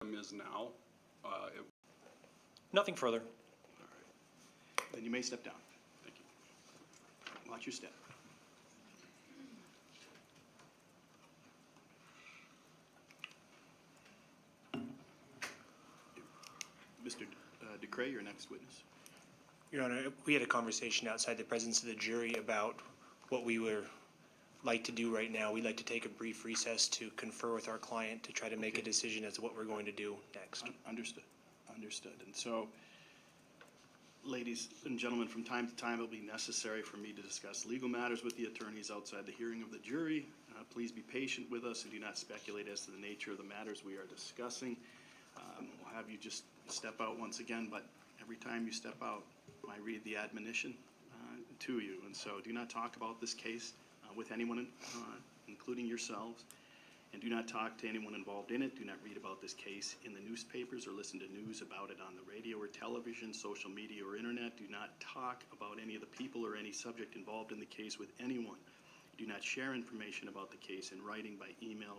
is now. Nothing further. All right. Then you may step down. Thank you. Watch your step. Mr. DeCray, your next witness. Your Honor, we had a conversation outside the presence of the jury about what we would like to do right now. We'd like to take a brief recess to confer with our client to try to make a decision as to what we're going to do next. Understood. Understood. And so, ladies and gentlemen, from time to time, it'll be necessary for me to discuss legal matters with the attorneys outside the hearing of the jury. Please be patient with us and do not speculate as to the nature of the matters we are discussing. We'll have you just step out once again, but every time you step out, I read the admonition to you. And so do not talk about this case with anyone, including yourselves, and do not talk to anyone involved in it. Do not read about this case in the newspapers or listen to news about it on the radio or television, social media or internet. Do not talk about any of the people or any subject involved in the case with anyone. Do not share information about the case in writing, by email,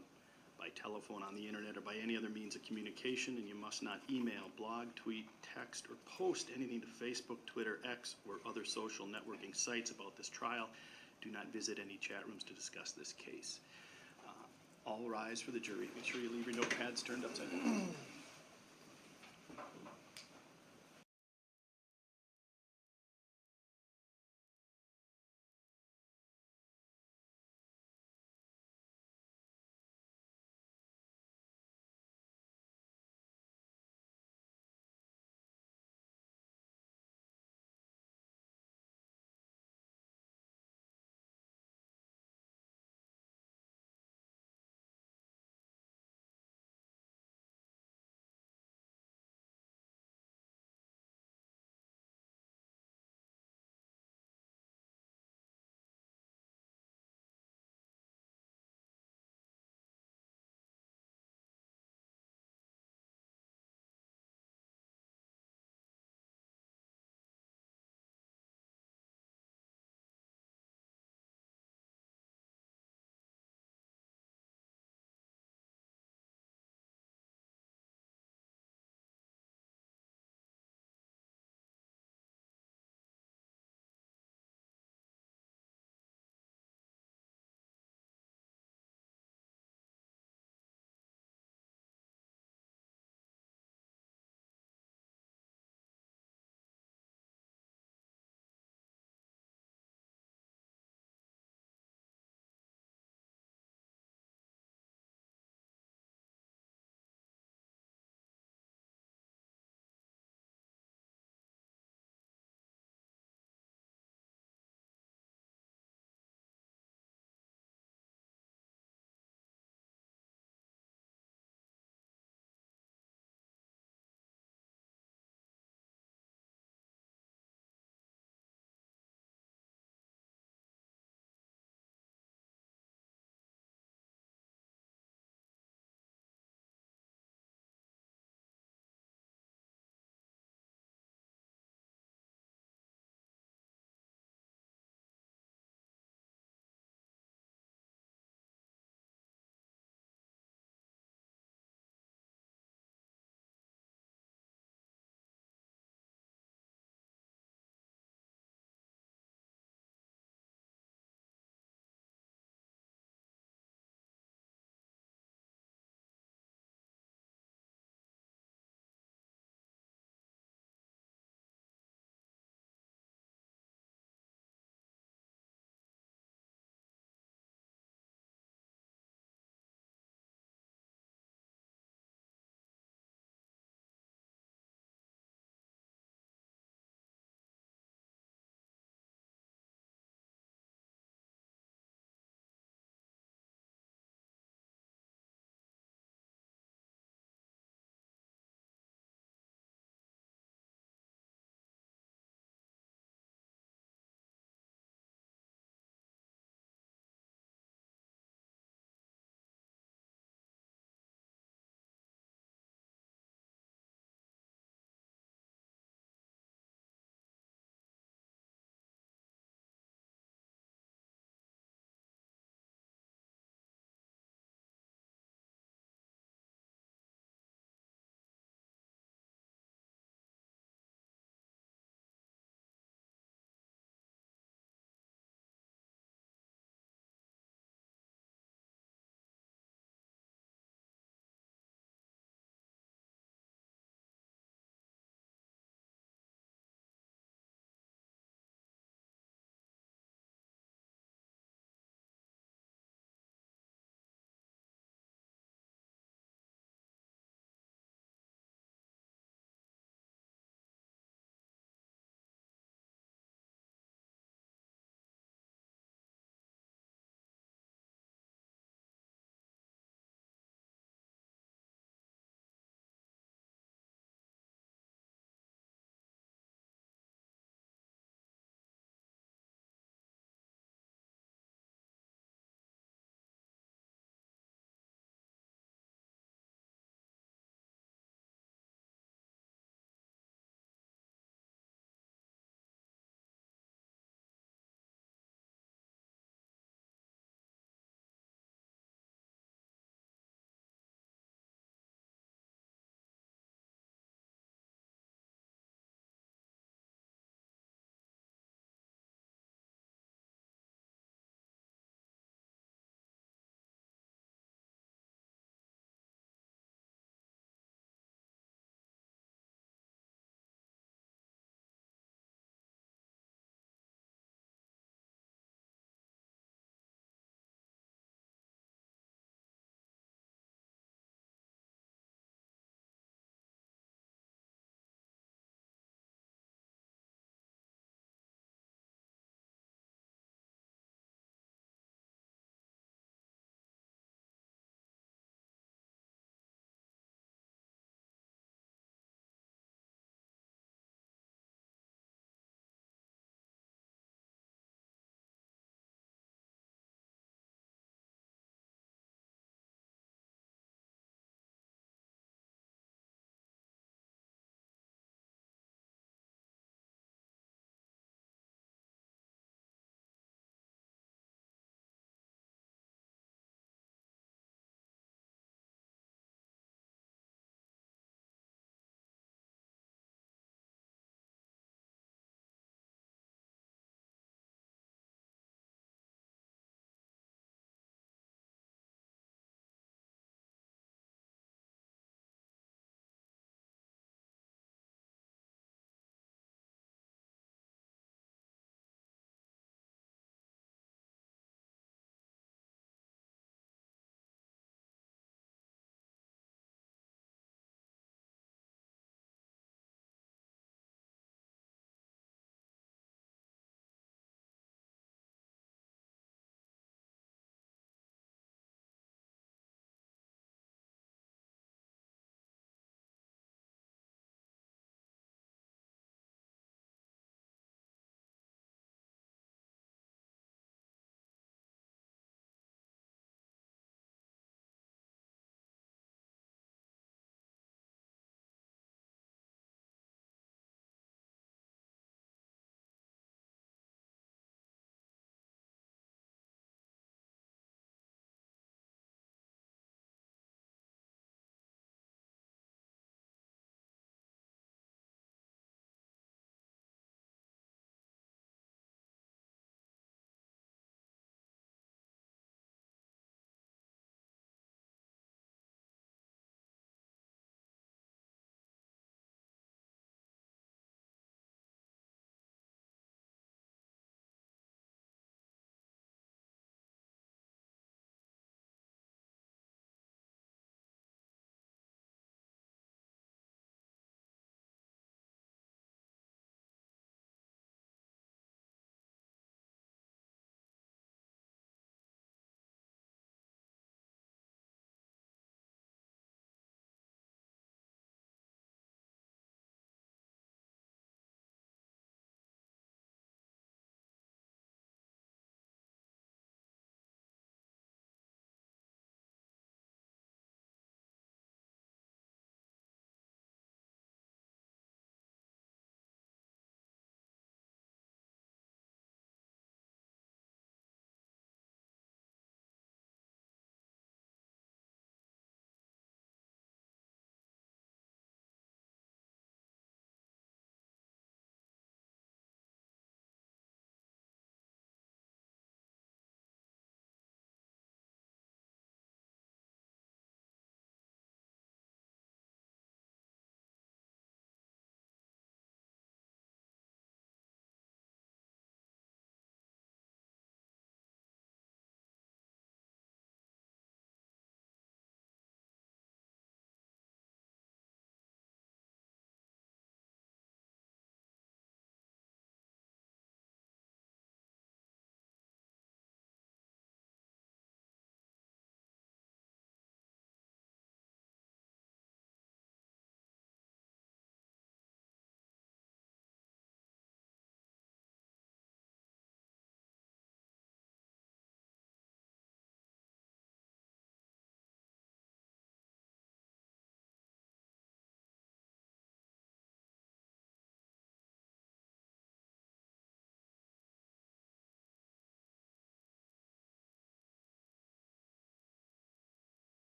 by telephone, on the internet, or by any other means of communication, and you must not email, blog, tweet, text, or post anything to Facebook, Twitter, X, or other social networking sites about this trial. Do not visit any chat rooms to discuss this case. All rise for the jury. Make sure you leave your notepads turned upside down.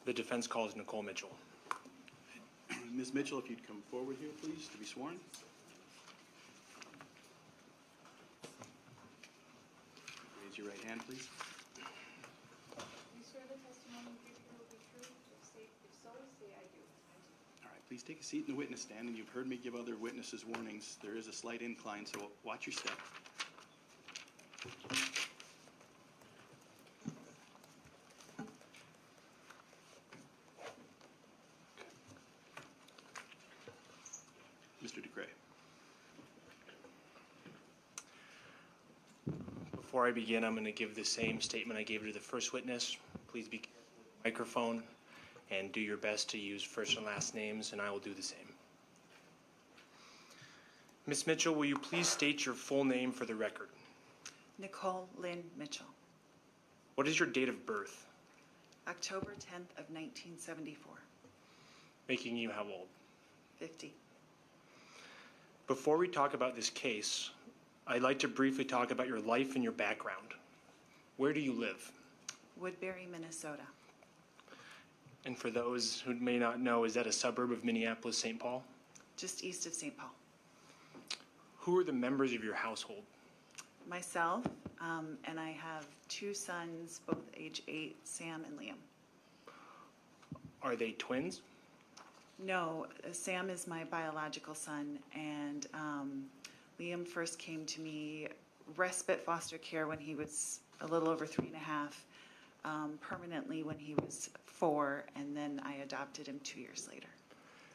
The defense calls Nicole Mitchell. Ms. Mitchell, if you'd come forward here, please, to be sworn. Raise your right hand, please. You swear the testimony you give here will be true? If so, say I do. All right, please take a seat in the witness stand, and you've heard me give other witnesses warnings. There is a slight incline, so watch your step. Mr. DeCray. Before I begin, I'm going to give the same statement I gave to the first witness. Please be careful with the microphone and do your best to use first and last names, and I will do the same. Ms. Mitchell, will you please state your full name for the record? Nicole Lynn Mitchell, What is your date of birth? October 10th of 1974, Making you how old? 50. Before we talk about this case, I'd like to briefly talk about your life and your background. Where do you live? Woodbury, Minnesota. And for those who may not know, is that a suburb of Minneapolis, St. Paul? Just east of St. Paul. Who are the members of your household? Myself, and I have two sons, both age 8, Sam and Liam. Are they twins? No, Sam is my biological son, and Liam first came to me respite foster care when he was a little over 3.5, permanently when he was 4, and then I adopted him 2 years later.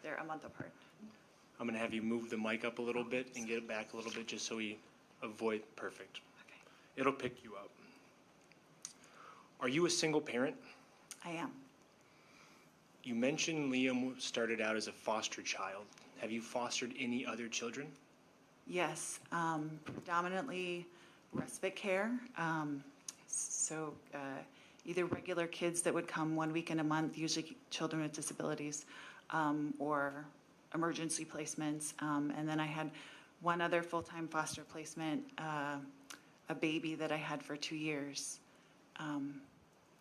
They're a month apart. I'm going to have you move the mic up a little bit and get it back a little bit just so we avoid perfect. Okay. It'll pick you up. Are you a single parent? I am. You mentioned Liam started out as a foster child. Have you fostered any other children? Yes, predominantly respite care. So either regular kids that would come 1 weekend a month, usually children with disabilities, or emergency placements. And then I had one other full-time foster placement, a baby that I had for 2 years,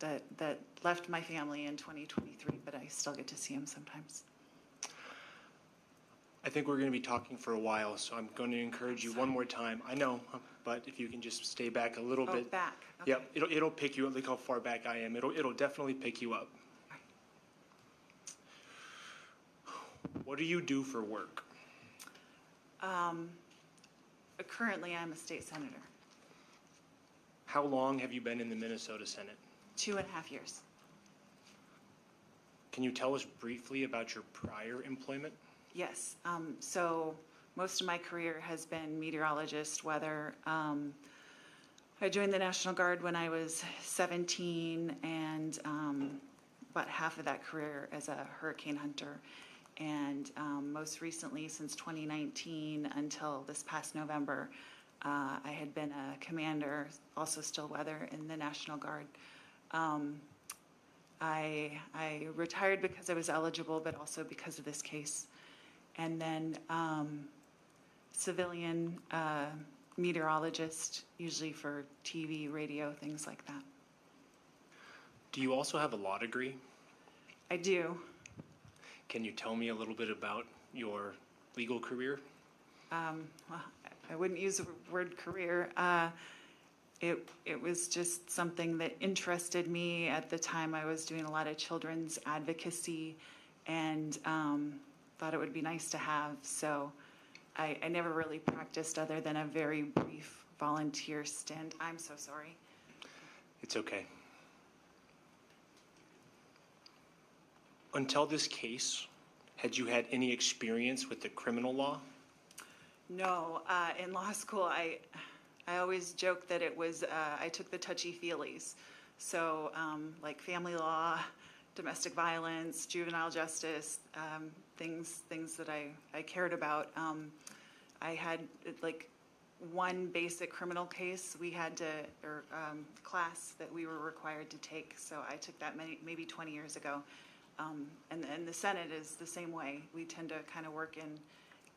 that left my family in 2023, but I still get to see him sometimes. I think we're going to be talking for a while, so I'm going to encourage you one more time. I know, but if you can just stay back a little bit. Oh, back. Okay. Yep, it'll pick you up. Look how far back I am. It'll definitely pick you up. What do you do for work? Currently, I'm a state senator. How long have you been in the Minnesota Senate? 2.5 years. Can you tell us briefly about your prior employment? Yes. So most of my career has been meteorologist, weather. I joined the National Guard when I was 17, and about half of that career as a hurricane hunter. And most recently, since 2019 until this past November, I had been a commander, also still weather, in the National Guard. I retired because I was eligible, but also because of this case. And then civilian meteorologist, usually for TV, radio, things like that. Do you also have a law degree? I do. Can you tell me a little bit about your legal career? Well, I wouldn't use the word career. It was just something that interested me at the time. I was doing a lot of children's advocacy, and thought it would be nice to have. So I never really practiced other than a very brief volunteer stint. I'm so sorry. It's okay. Until this case, had you had any experience with the criminal law? No, in law school, I always joke that it was, I took the touchy-feelies. So like family law, domestic violence, juvenile justice, things that I cared about. I had like one basic criminal case we had to, or class that we were required to take. So I took that maybe 20 years ago. And the Senate is the same way. We tend to kind of work in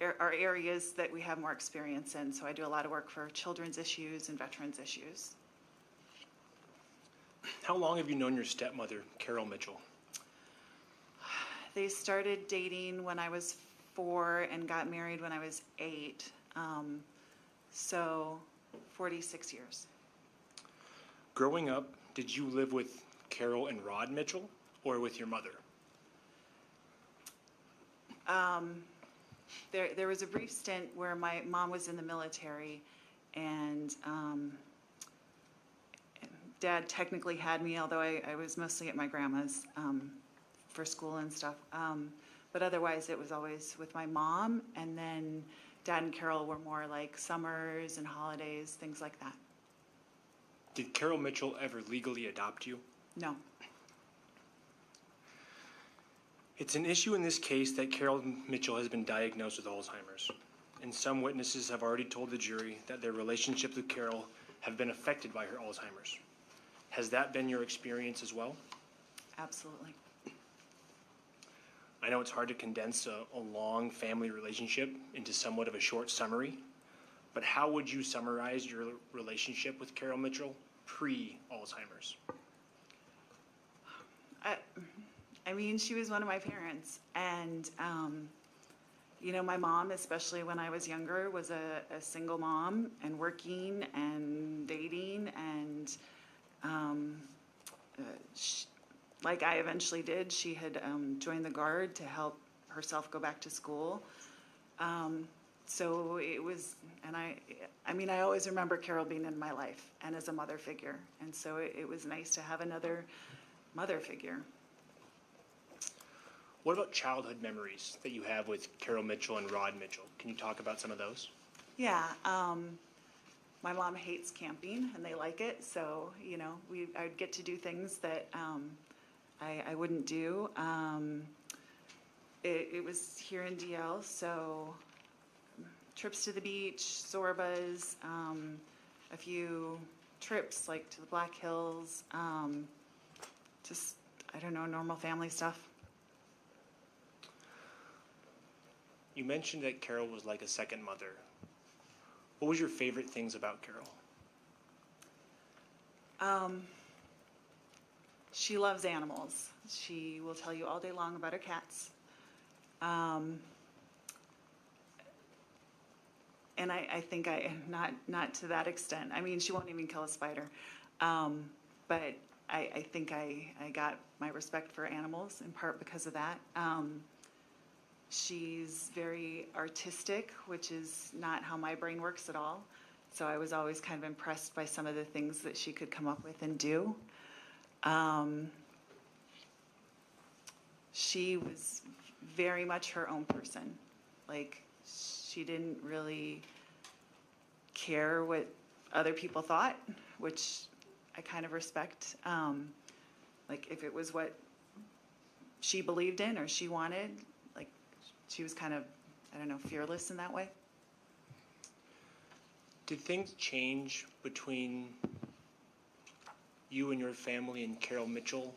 our areas that we have more experience in. So I do a lot of work for children's issues and veterans issues. How long have you known your stepmother, Carol Mitchell? They started dating when I was 4 and got married when I was 8. So 46 years. Growing up, did you live with Carol and Rod Mitchell or with your mother? There was a brief stint where my mom was in the military, and Dad technically had me, although I was mostly at my grandma's for school and stuff. But otherwise, it was always with my mom, and then Dad and Carol were more like summers and holidays, things like that. Did Carol Mitchell ever legally adopt you? No. It's an issue in this case that Carol Mitchell has been diagnosed with Alzheimer's, and some witnesses have already told the jury that their relationships with Carol have been affected by her Alzheimer's. Has that been your experience as well? Absolutely. I know it's hard to condense a long family relationship into somewhat of a short summary, but how would you summarize your relationship with Carol Mitchell pre-Alzheimer's? I mean, she was one of my parents, and my mom, especially when I was younger, was a single mom and working and dating, and like I eventually did, she had joined the Guard to help herself go back to school. So it was, and I always remember Carol being in my life and as a mother figure, and so it was nice to have another mother figure. What about childhood memories that you have with Carol Mitchell and Rod Mitchell? Can you talk about some of those? Yeah, my mom hates camping, and they like it, so, I'd get to do things that I wouldn't do. It was here in DL, so trips to the beach, Sorbas, a few trips, like to the Black Hills, just, normal family stuff. You mentioned that Carol was like a second mother. What was your favorite things about Carol? She loves animals. She will tell you all day long about her cats. And I think not to that extent. I mean, she won't even kill a spider. But I think I got my respect for animals in part because of that. She's very artistic, which is not how my brain works at all. So I was always kind of impressed by some of the things that she could come up with and do. She was very much her own person. Like, she didn't really care what other people thought, which I kind of respect. Like, if it was what she believed in or she wanted, like, she was kind of, fearless in that way. Did things change between you and your family and Carol Mitchell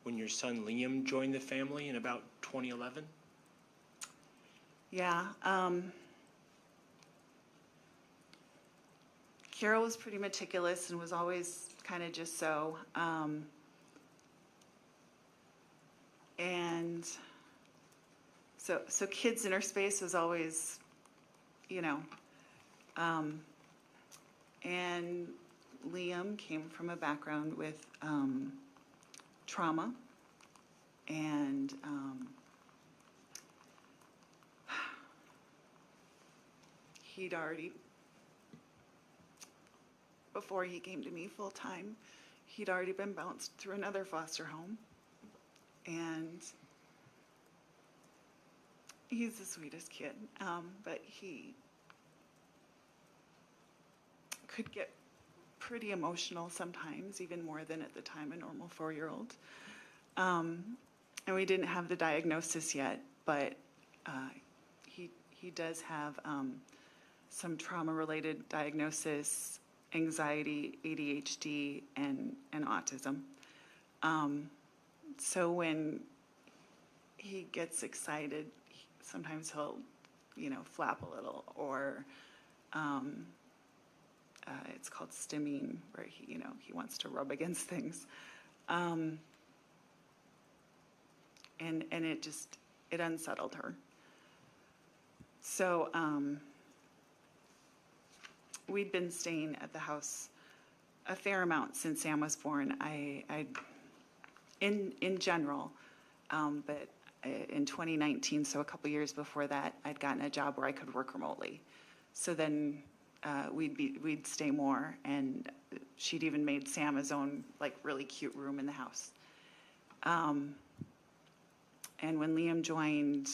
when your son Liam joined the family in about 2011? Yeah. Carol was pretty meticulous and was always kind of just so. And so kids in her space was always, and Liam came from a background with trauma, and he'd already, before he came to me full time, he'd already been bounced through another foster home, and he's the sweetest kid, but he could get pretty emotional sometimes, even more than at the time a normal 4-year-old. And we didn't have the diagnosis yet, but he does have some trauma-related diagnosis, anxiety, ADHD, and autism. So when he gets excited, sometimes he'll, flap a little, or it's called stimming, where he wants to rub against things. and it unsettled her. So, we'd been staying at the house a fair amount since Sam was born. In general, but in 2019, so a couple years before that, I'd gotten a job where I could work remotely. So then we'd stay more, and she'd even made Sam his own like really cute room in the house. And when Liam joined,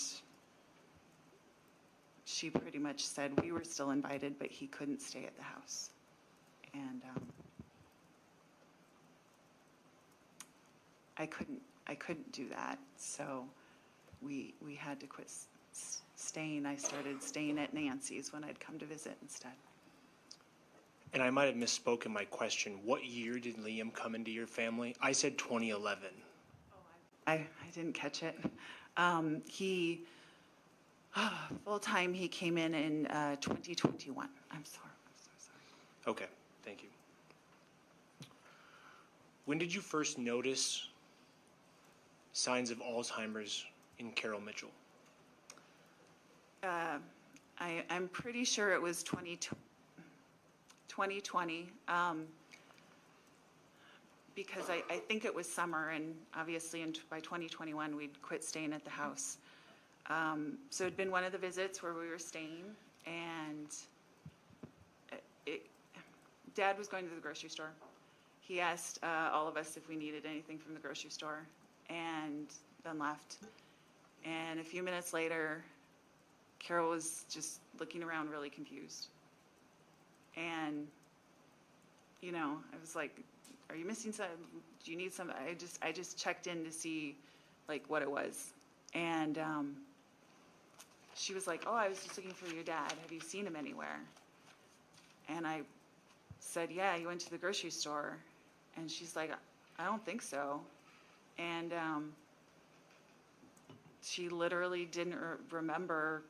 she pretty much said we were still invited, but he couldn't stay at the house. And I couldn't do that, so we had to quit staying. I started staying at Nancy's when I'd come to visit instead. And I might have misspoken my question. What year did Liam come into your family? I said 2011. I didn't catch it. Full time, he came in 2021. I'm so sorry. Okay, thank you. When did you first notice signs of Alzheimer's in Carol Mitchell? I'm pretty sure it was 2020, because I think it was summer, and obviously by 2021 we'd quit staying at the house. So it'd been one of the visits where we were staying, and Dad was going to the grocery store. He asked all of us if we needed anything from the grocery store, and then left. And a few minutes later, Carol was just looking around really confused. And, I was like, are you missing some? Do you need some? I just checked in to see, like, what it was. And she was like, oh, I was just looking for your dad. Have you seen him anywhere? And I said, yeah, he went to the grocery store. And she's like, I don't think so. And she literally didn't remember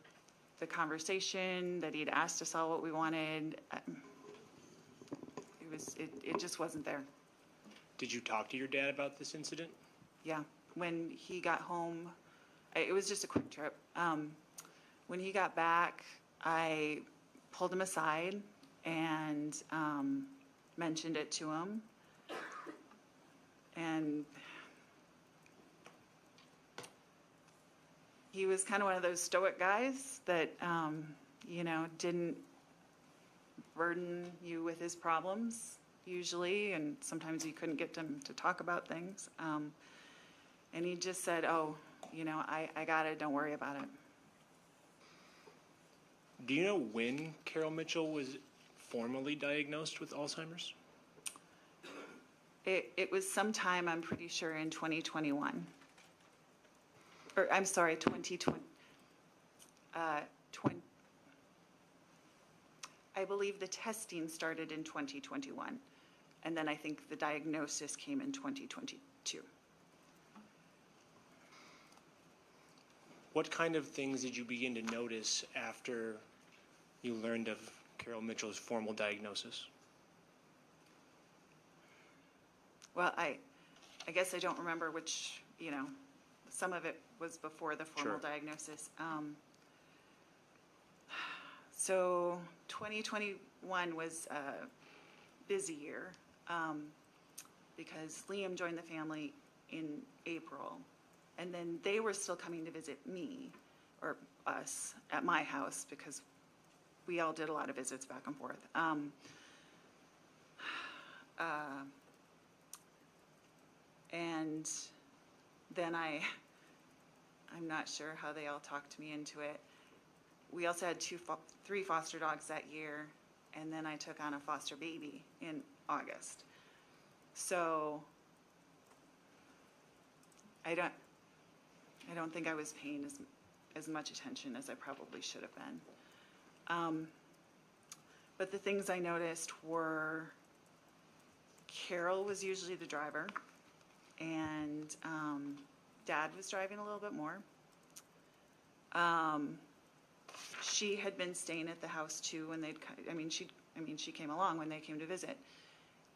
the conversation, that he'd asked us all what we wanted. It just wasn't there. Did you talk to your dad about this incident? Yeah. When he got home, it was just a quick trip. When he got back, I pulled him aside and mentioned it to him. And he was kind of one of those stoic guys that, didn't burden you with his problems usually, and sometimes you couldn't get him to talk about things. And he just said, oh, I got it, don't worry about it. Do you know when Carol Mitchell was formally diagnosed with Alzheimer's? It was sometime, I'm pretty sure, in 2021. Or, I'm sorry, 2020. I believe the testing started in 2021, and then I think the diagnosis came in 2022. What kind of things did you begin to notice after you learned of Carol Mitchell's formal diagnosis? Well, I guess I don't remember which, some of it was before the formal Sure. diagnosis. So 2021 was a busy year because Liam joined the family in April, and then they were still coming to visit me, or us, at my house, because we all did a lot of visits back and forth. And then I'm not sure how they all talked me into it. We also had 3 foster dogs that year, and then I took on a foster baby in August. So I don't think I was paying as much attention as I probably should have been. But the things I noticed were Carol was usually the driver, and Dad was driving a little bit more. She had been staying at the house too when she came along when they came to visit.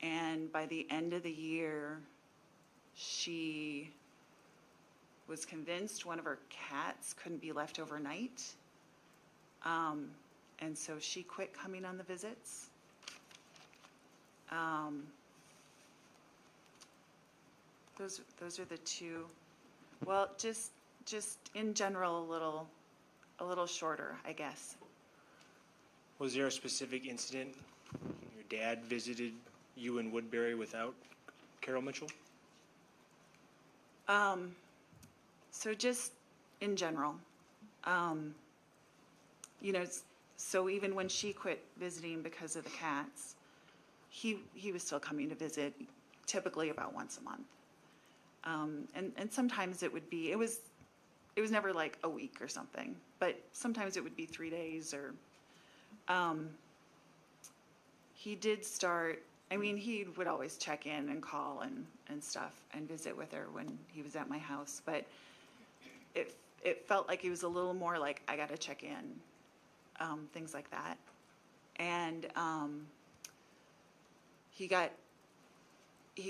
And by the end of the year, she was convinced one of her cats couldn't be left overnight. And so she quit coming on the visits. Those are the two. Well, just in general, a little shorter, I guess. Was there a specific incident your dad visited you in Woodbury without Carol Mitchell? So just in general, you know, so even when she quit visiting because of the cats, he was still coming to visit, typically about once a month. And sometimes it was never like a week or something, but sometimes it would be 3 days or, he did start, I mean, he would always check in and call and stuff and visit with her when he was at my house, but it felt like he was a little more like, I gotta check in, things like that. And, he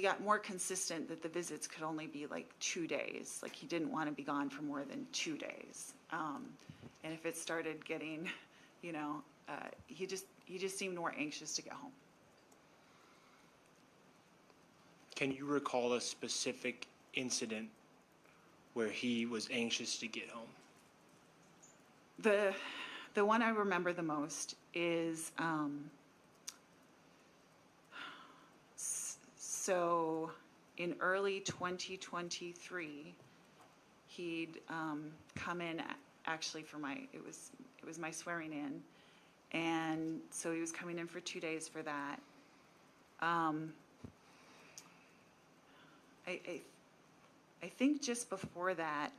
got more consistent that the visits could only be like 2 days. Like he didn't want to be gone for more than 2 days. And if it started getting, you know, he just seemed more anxious to get home. Can you recall a specific incident where he was anxious to get home? The one I remember the most is, so in early 2023, he'd come in actually for it was my swearing in, and so he was coming in for 2 days for that. I think just before that,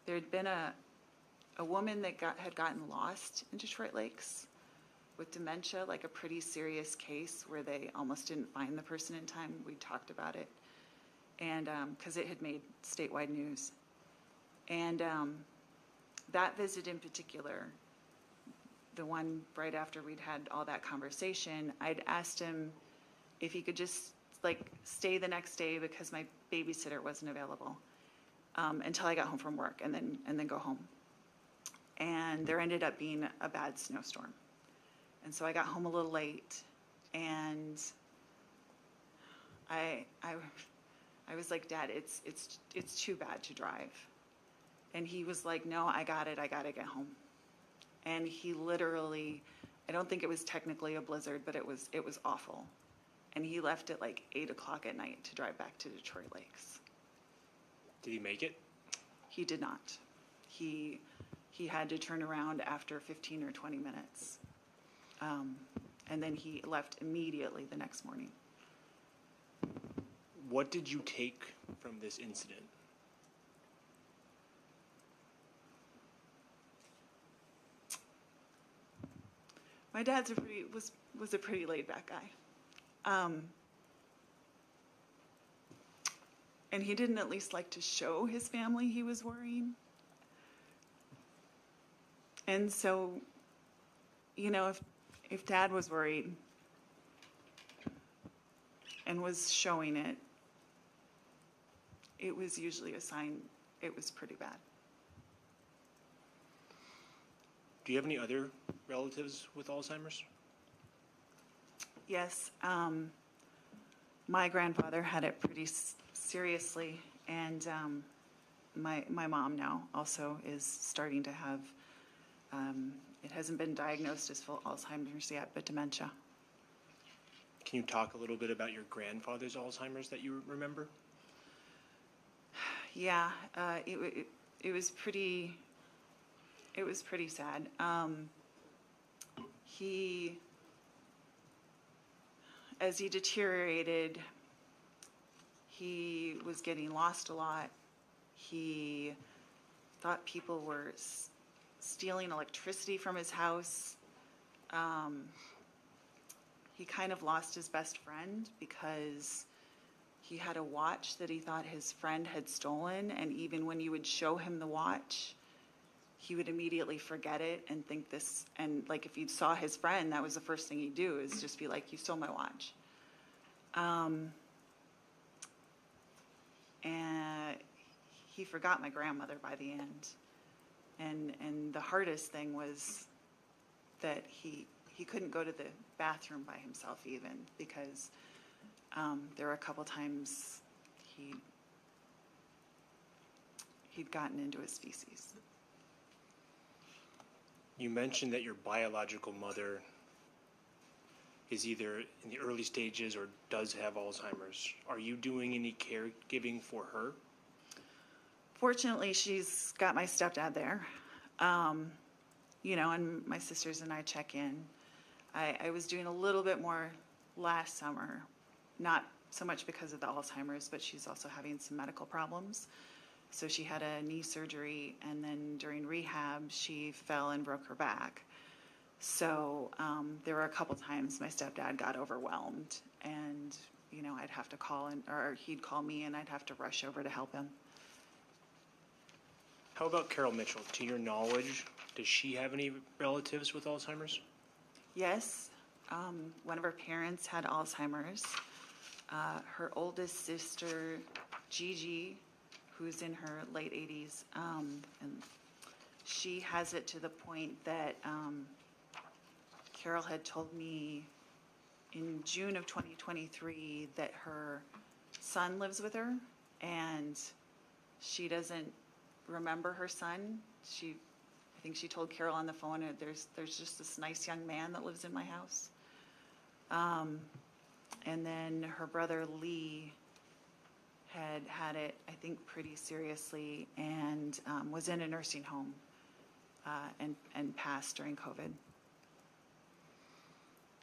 there had been a woman that had gotten lost in Detroit Lakes with dementia, like a pretty serious case where they almost didn't find the person in time. We talked about it, and because it had made statewide news. And that visit in particular, the one right after we'd had all that conversation, I'd asked him if he could just like stay the next day because my babysitter wasn't available until I got home from work, and then go home. And there ended up being a bad snowstorm. And so I got home a little late, and I was like, Dad, it's too bad to drive. And he was like, no, I gotta get home. And he literally, I don't think it was technically a blizzard, but it was awful. And he left at like 8 o'clock at night to drive back to Detroit Lakes. Did he make it? He did not. He had to turn around after 15 or 20 minutes. And then he left immediately the next morning. What did you take from this incident? My dad's was a pretty laid back guy. And he didn't at least like to show his family he was worrying. And so, you know, if Dad was worried and was showing it, it was usually a sign it was pretty bad. Do you have any other relatives with Alzheimer's? Yes, my grandfather had it pretty seriously, and my mom now also is starting to have, it hasn't been diagnosed as full Alzheimer's yet, but dementia. Can you talk a little bit about your grandfather's Alzheimer's that you remember? Yeah, it was pretty sad. As he deteriorated, he was getting lost a lot. He thought people were stealing electricity from his house. He kind of lost his best friend because he had a watch that he thought his friend had stolen, and even when you would show him the watch, he would immediately forget it and think this, and like if you saw his friend, that was the first thing he'd do, is just be like, you stole my watch. And he forgot my grandmother by the end. And the hardest thing was that he couldn't go to the bathroom by himself even, because there were a couple times he'd gotten into his feces. You mentioned that your biological mother is either in the early stages or does have Alzheimer's. Are you doing any caregiving for her? Fortunately, she's got my stepdad there. And my sisters and I check in. I was doing a little bit more last summer, not so much because of the Alzheimer's, but she's also having some medical problems. So she had a knee surgery, and then during rehab, she fell and broke her back. So there were a couple times my stepdad got overwhelmed, and I'd have to call or he'd call me, and I'd have to rush over to help him. How about Carol Mitchell? To your knowledge, does she have any relatives with Alzheimer's? Yes, one of her parents had Alzheimer's. Her oldest sister, Gigi, who's in her late 80s, and she has it to the point that Carol had told me in June of 2023 that her son lives with her, and she doesn't remember her son. I think she told Carol on the phone, there's just this nice young man that lives in my house. And then her brother Lee had it, I think, pretty seriously, and was in a nursing home and passed during COVID.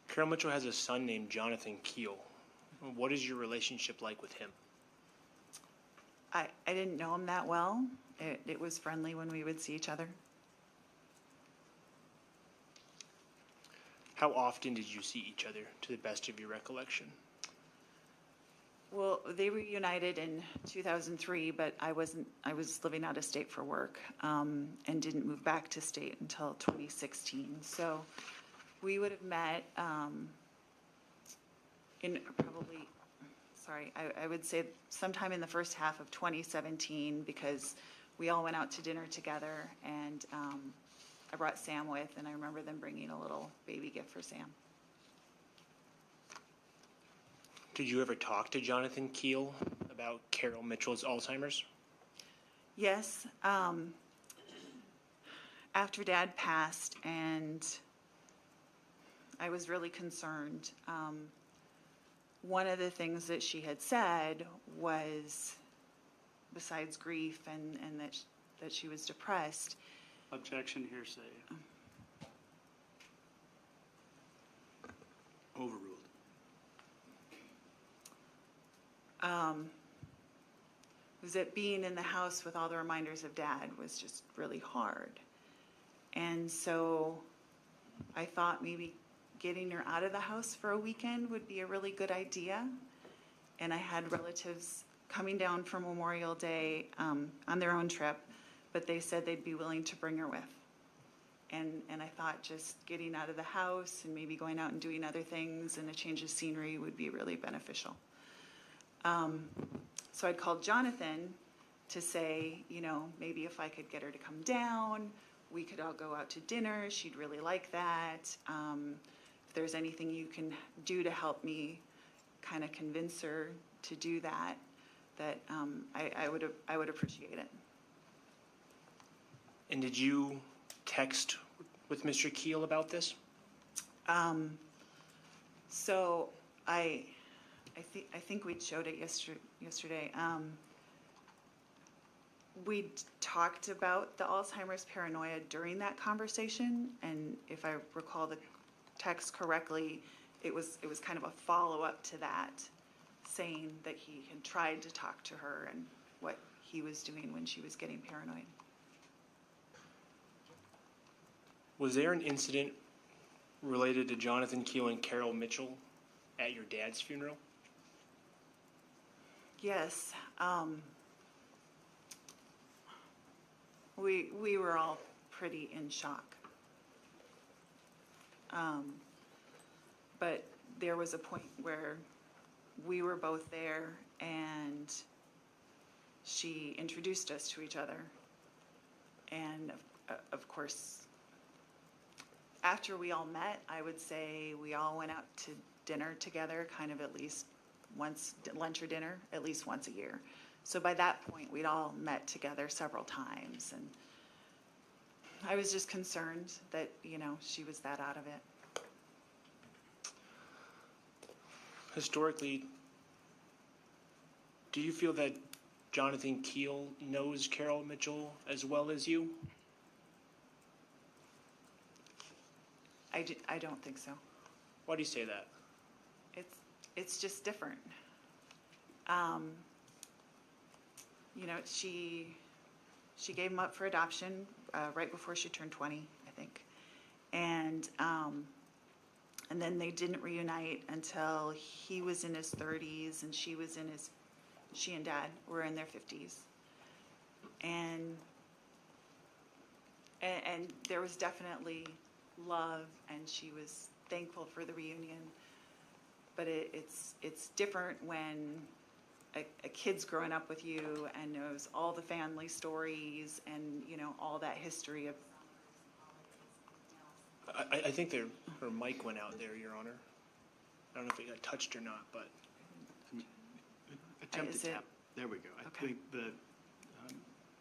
Carol Mitchell has a son named Jonathan Keel. What is your relationship like with him? I didn't know him that well. It was friendly when we would see each other. How often did you see each other, to the best of your recollection? Well, they reunited in 2003, but I was living out of state for work, and didn't move back to state until 2016. So we would have met I would say sometime in the first half of 2017, because we all went out to dinner together, and I brought Sam with, and I remember them bringing a little baby gift for Sam. Did you ever talk to Jonathan Keel about Carol Mitchell's Alzheimer's? Yes. After Dad passed, and I was really concerned. One of the things that she had said was, besides grief and that she was depressed. Objection, hearsay. Overruled. Was that being in the house with all the reminders of Dad was just really hard. And so I thought maybe getting her out of the house for a weekend would be a really good idea. And I had relatives coming down for Memorial Day on their own trip, but they said they'd be willing to bring her with. And I thought just getting out of the house and maybe going out and doing other things and a change of scenery would be really beneficial. So I'd called Jonathan to say, maybe if I could get her to come down, we could all go out to dinner. She'd really like that. If there's anything you can do to help me kind of convince her to do that, I would appreciate it. And did you text with Mr. Keel about this? So I think we showed it yesterday. We talked about the Alzheimer's paranoia during that conversation, and if I recall the text correctly, it was kind of a follow-up to that, saying that he had tried to talk to her and what he was doing when she was getting paranoid. Was there an incident related to Jonathan Keel and Carol Mitchell at your dad's funeral? Yes. We were all pretty in shock. But there was a point where we were both there, and she introduced us to each other. And of course, after we all met, I would say we all went out to dinner together, kind of at least once, lunch or dinner, at least once a year. So by that point, we'd all met together several times, and I was just concerned that, you know, she was that out of it. Historically, do you feel that Jonathan Keel knows Carol Mitchell as well as you? I don't think so. Why do you say that? It's just different. You know, she gave him up for adoption right before she turned 20, I think, and then they didn't reunite until he was in his 30s and she and Dad were in their 50s, and there was definitely love, and she was thankful for the reunion. But it's different when a kid's growing up with you and knows all the family stories and, you know, all that history of. I think her mic went out there, Your Honor. I don't know if it got touched or not, but Attempt Is to it- tap. There we go. I Okay. think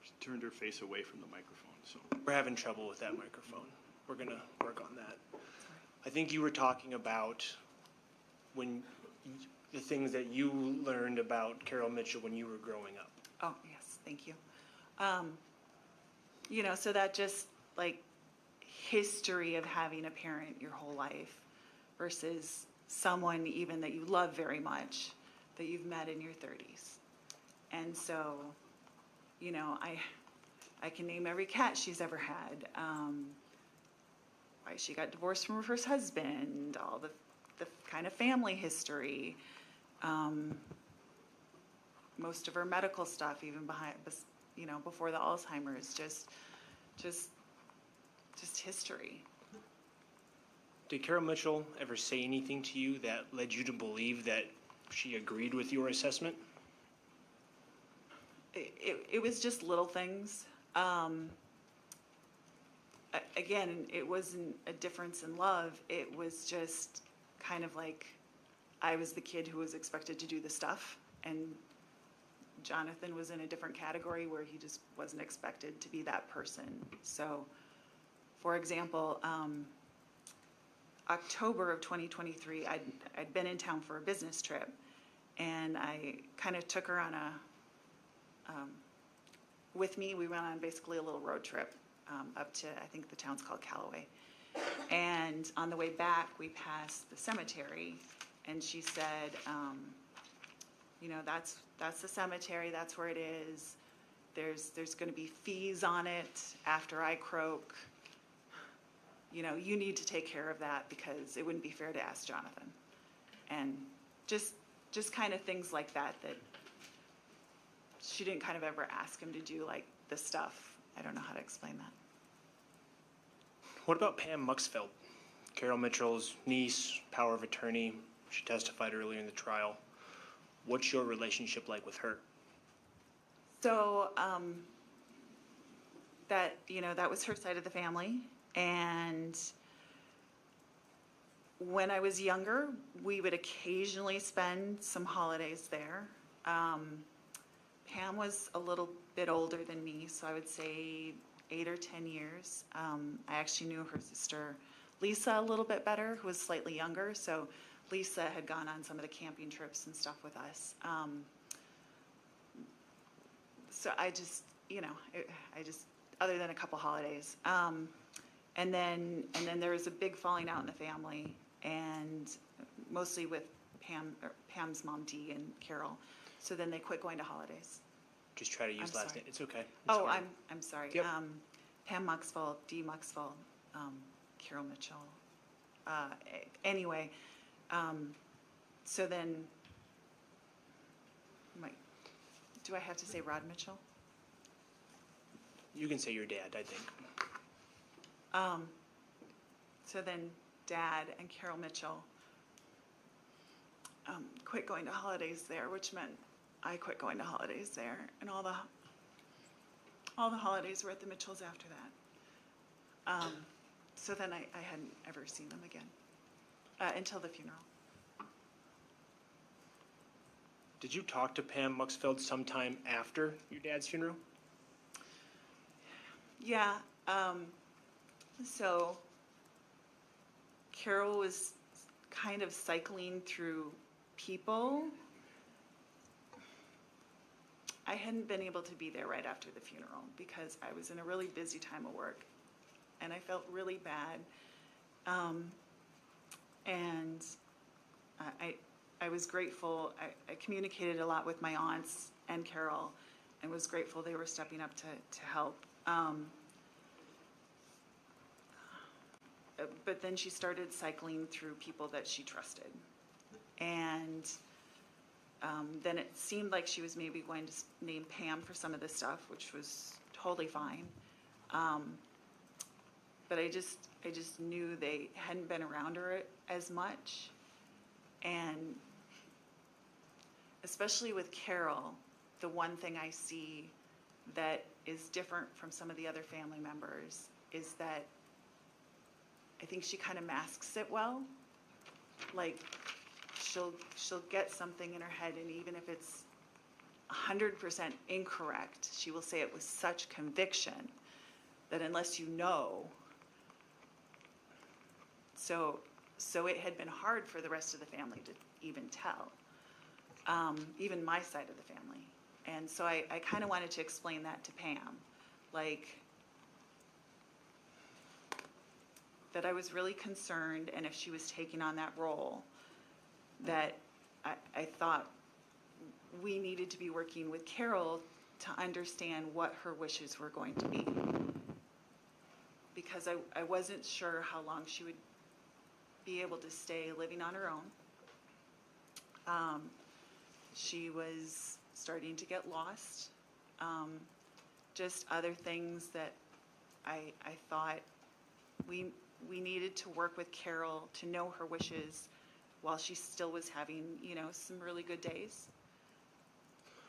she turned her face away from the microphone, so. we're having trouble with that microphone. We're gonna work on that. I think you were talking about the things that you learned about Carol Mitchell when you were growing up. Oh, yes, thank you. You know, so that just like history of having a parent your whole life versus someone even that you love very much that you've met in your 30s. And so, you know, I can name every cat she's ever had. Why she got divorced from her first husband, all the kind of family history, most of her medical stuff, even you know, before the Alzheimer, is just history. Did Carol Mitchell ever say anything to you that led you to believe that she agreed with your assessment? It was just little things. Again, it wasn't a difference in love. It was just kind of like I was the kid who was expected to do the stuff, and Jonathan was in a different category where he just wasn't expected to be that person. So, for example, October of 2023, I'd been in town for a business trip, and I kind of took her on with me. We went on basically a little road trip up to, I think the town's called Callaway. And on the way back, we passed the cemetery, and she said, you know, that's the cemetery, that's where it is. There's going to be fees on it after I croak. You know, you need to take care of that because it wouldn't be fair to ask Jonathan. And just kind of things like that she didn't kind of ever ask him to do, like the stuff. I don't know how to explain that. What about Pam Muxfeld, Carol Mitchell's niece, power of attorney? She testified earlier in the trial. What's your relationship like with her? So that, you know, that was her side of the family. And when I was younger, we would occasionally spend some holidays there. Pam was a little bit older than me, so I would say 8 or 10 years. I actually knew her sister Lisa a little bit better, who was slightly younger. So Lisa had gone on some of the camping trips and stuff with us. So I just, you know, other than a couple holidays. And then there was a big falling out in the family, and mostly with Pam's mom Dee and Carol. So then they quit going to holidays. Just try to use I'm last sorry. name. It's okay. It's Oh, hard. I'm sorry. Yep. Pam Muxfeld, Dee Muxfeld, Carol Mitchell. Anyway, so then, do I have to say Rod Mitchell? You can say your dad, I think. So then Dad and Carol Mitchell quit going to holidays there, which meant I quit going to holidays there, and all the holidays were at the Mitchells after that. So then I hadn't ever seen them again until the funeral. Did you talk to Pam Muxfeld sometime after your dad's funeral? Yeah. So Carol was kind of cycling through people. I hadn't been able to be there right after the funeral because I was in a really busy time of work, and I felt really bad. And I was grateful. I communicated a lot with my aunts and Carol, and was grateful they were stepping up to help. But then she started cycling through people that she trusted. And then it seemed like she was maybe going to name Pam for some of this stuff, which was totally fine. But I just knew they hadn't been around her as much. And especially with Carol, the one thing I see that is different from some of the other family members is that I think she kind of masks it well. Like, she'll get something in her head, and even if it's 100% incorrect, she will say it with such conviction that unless you know. So it had been hard for the rest of the family to even tell, even my side of the family. And so I kind of wanted to explain that to Pam, like, that I was really concerned, and if she was taking on that role, that I thought we needed to be working with Carol to understand what her wishes were going to be. Because I wasn't sure how long she would be able to stay living on her own. She was starting to get lost. Just other things that I thought we needed to work with Carol to know her wishes while she still was having, some really good days,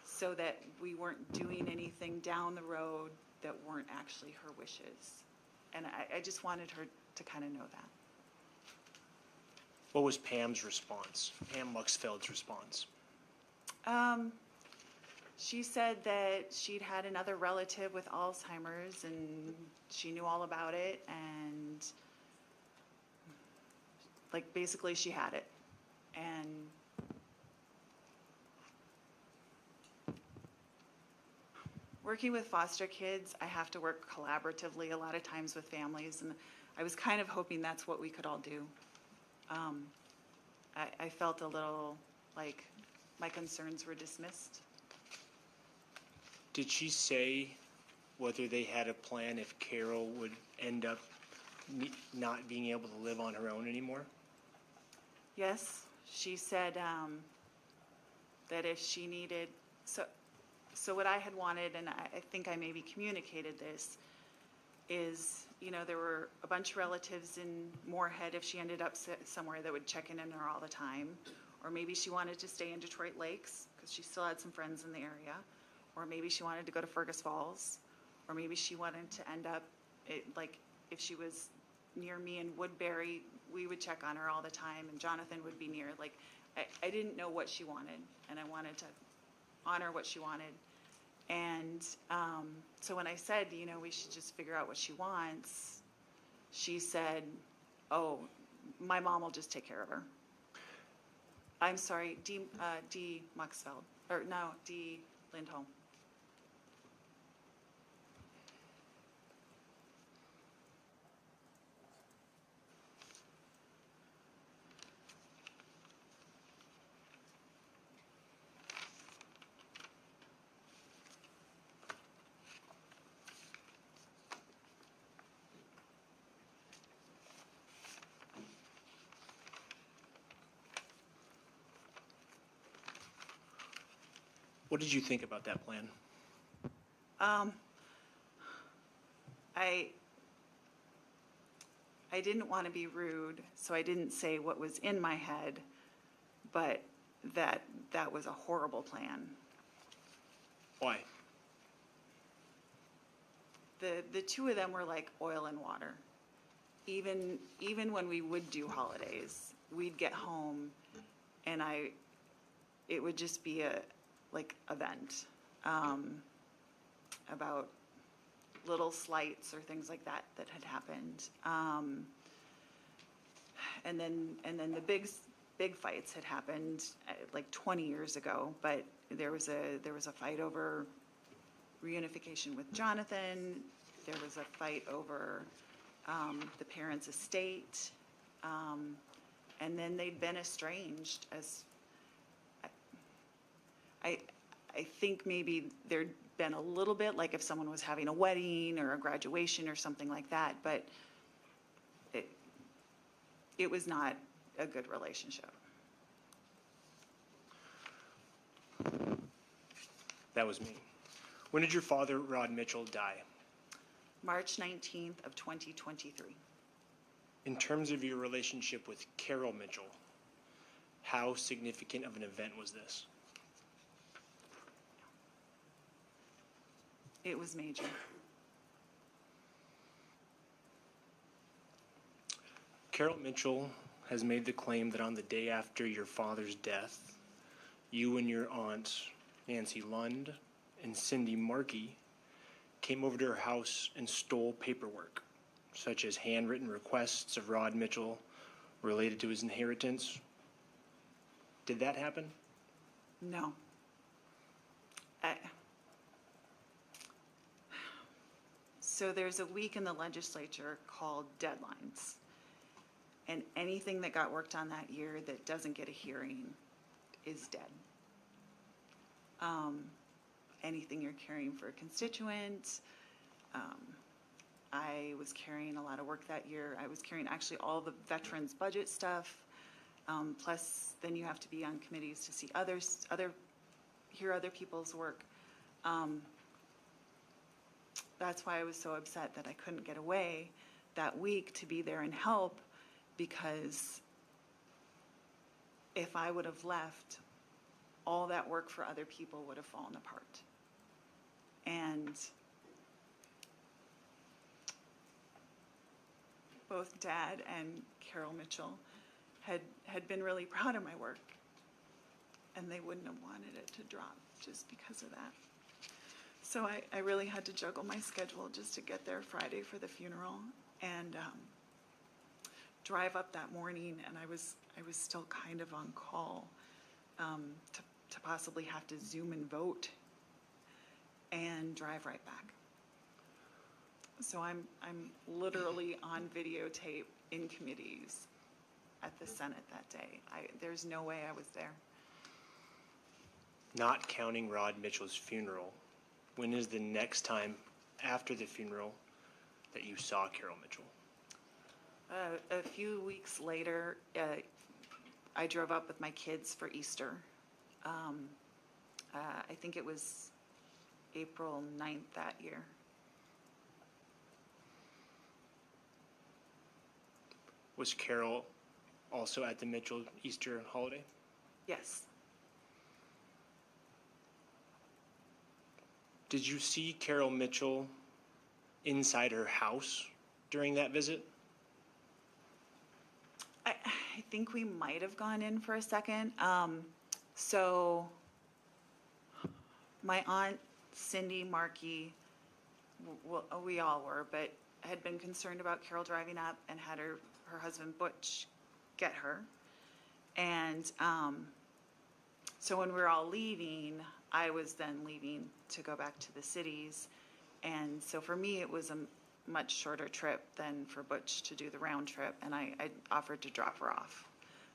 so that we weren't doing anything down the road that weren't actually her wishes. And I just wanted her to kind of know that. What was Pam's response? Pam Muxfeld's response? She said that she'd had another relative with Alzheimer's, and she knew all about it, and like basically she had it. And working with foster kids, I have to work collaboratively a lot of times with families, and I was kind of hoping that's what we could all do. I felt a little like my concerns were dismissed. Did she say whether they had a plan if Carol would end up not being able to live on her own anymore? Yes, she said that if she needed, so what I had wanted, and I think I maybe communicated this, is, there were a bunch of relatives in Moorhead if she ended up somewhere that would check in on her all the time. Or maybe she wanted to stay in Detroit Lakes because she still had some friends in the area. Or maybe she wanted to go to Fergus Falls. Or maybe she wanted to end up, like, if she was near me in Woodbury, we would check on her all the time, and Jonathan would be near. Like, I didn't know what she wanted, and I wanted to honor what she wanted. And so when I said, we should just figure out what she wants, she said, oh, my mom will just take care of her. I'm sorry, D. Muxfeld, or no, D. Lindholm. What did you think about that plan? I didn't want to be rude, so I didn't say what was in my head, but that was a horrible plan. Why? The two of them were like oil and water. Even when we would do holidays, we'd get home and it would just be a vent about little slights or things like that had happened. And then the big fights had happened like 20 years ago, but there was a fight over reunification with Jonathan. There was a fight over the parents' estate, and then they'd been estranged. As I think maybe there'd been a little bit, like if someone was having a wedding or a graduation or something like that, but it was not a good relationship. That was me. When did your father, Rod Mitchell, die? March 19th of 2023. In terms of your relationship with Carol Mitchell, how significant of an event was this? It was major. Carol Mitchell has made the claim that on the day after your father's death, you and your aunt, Nancy Lund, and Cindy Markey came over to her house and stole paperwork, such as handwritten requests of Rod Mitchell related to his inheritance. Did that happen? No. So there's a week in the legislature called deadlines. And anything that got worked on that year that doesn't get a hearing is dead. Anything you're carrying for a constituent. I was carrying a lot of work that year. I was carrying actually all the veterans budget stuff. Plus, then you have to be on committees to see hear other people's work. That's why I was so upset that I couldn't get away that week to be there and help, because if I would have left, all that work for other people would have fallen apart. And both Dad and Carol Mitchell had been really proud of my work, and they wouldn't have wanted it to drop just because of that. So I really had to juggle my schedule just to get there Friday for the funeral, and drive up that morning, and I was still kind of on call to possibly have to Zoom and vote and drive right back. So I'm literally on videotape in committees at the Senate that day. There's no way I was there. Not counting Rod Mitchell's funeral, when is the next time after the funeral that you saw Carol Mitchell? A few weeks later, I drove up with my kids for Easter. I think it was April 9th that year. Was Carol also at the Mitchell Easter holiday? Yes. Did you see Carol Mitchell inside her house during that visit? I think we might have gone in for a second. So my aunt Cindy Markey, we all were, but had been concerned about Carol driving up and had her husband Butch get her. And so when we were all leaving, I was then leaving to go back to the cities. And so for me, it was a much shorter trip than for Butch to do the round trip, and I offered to drop her off.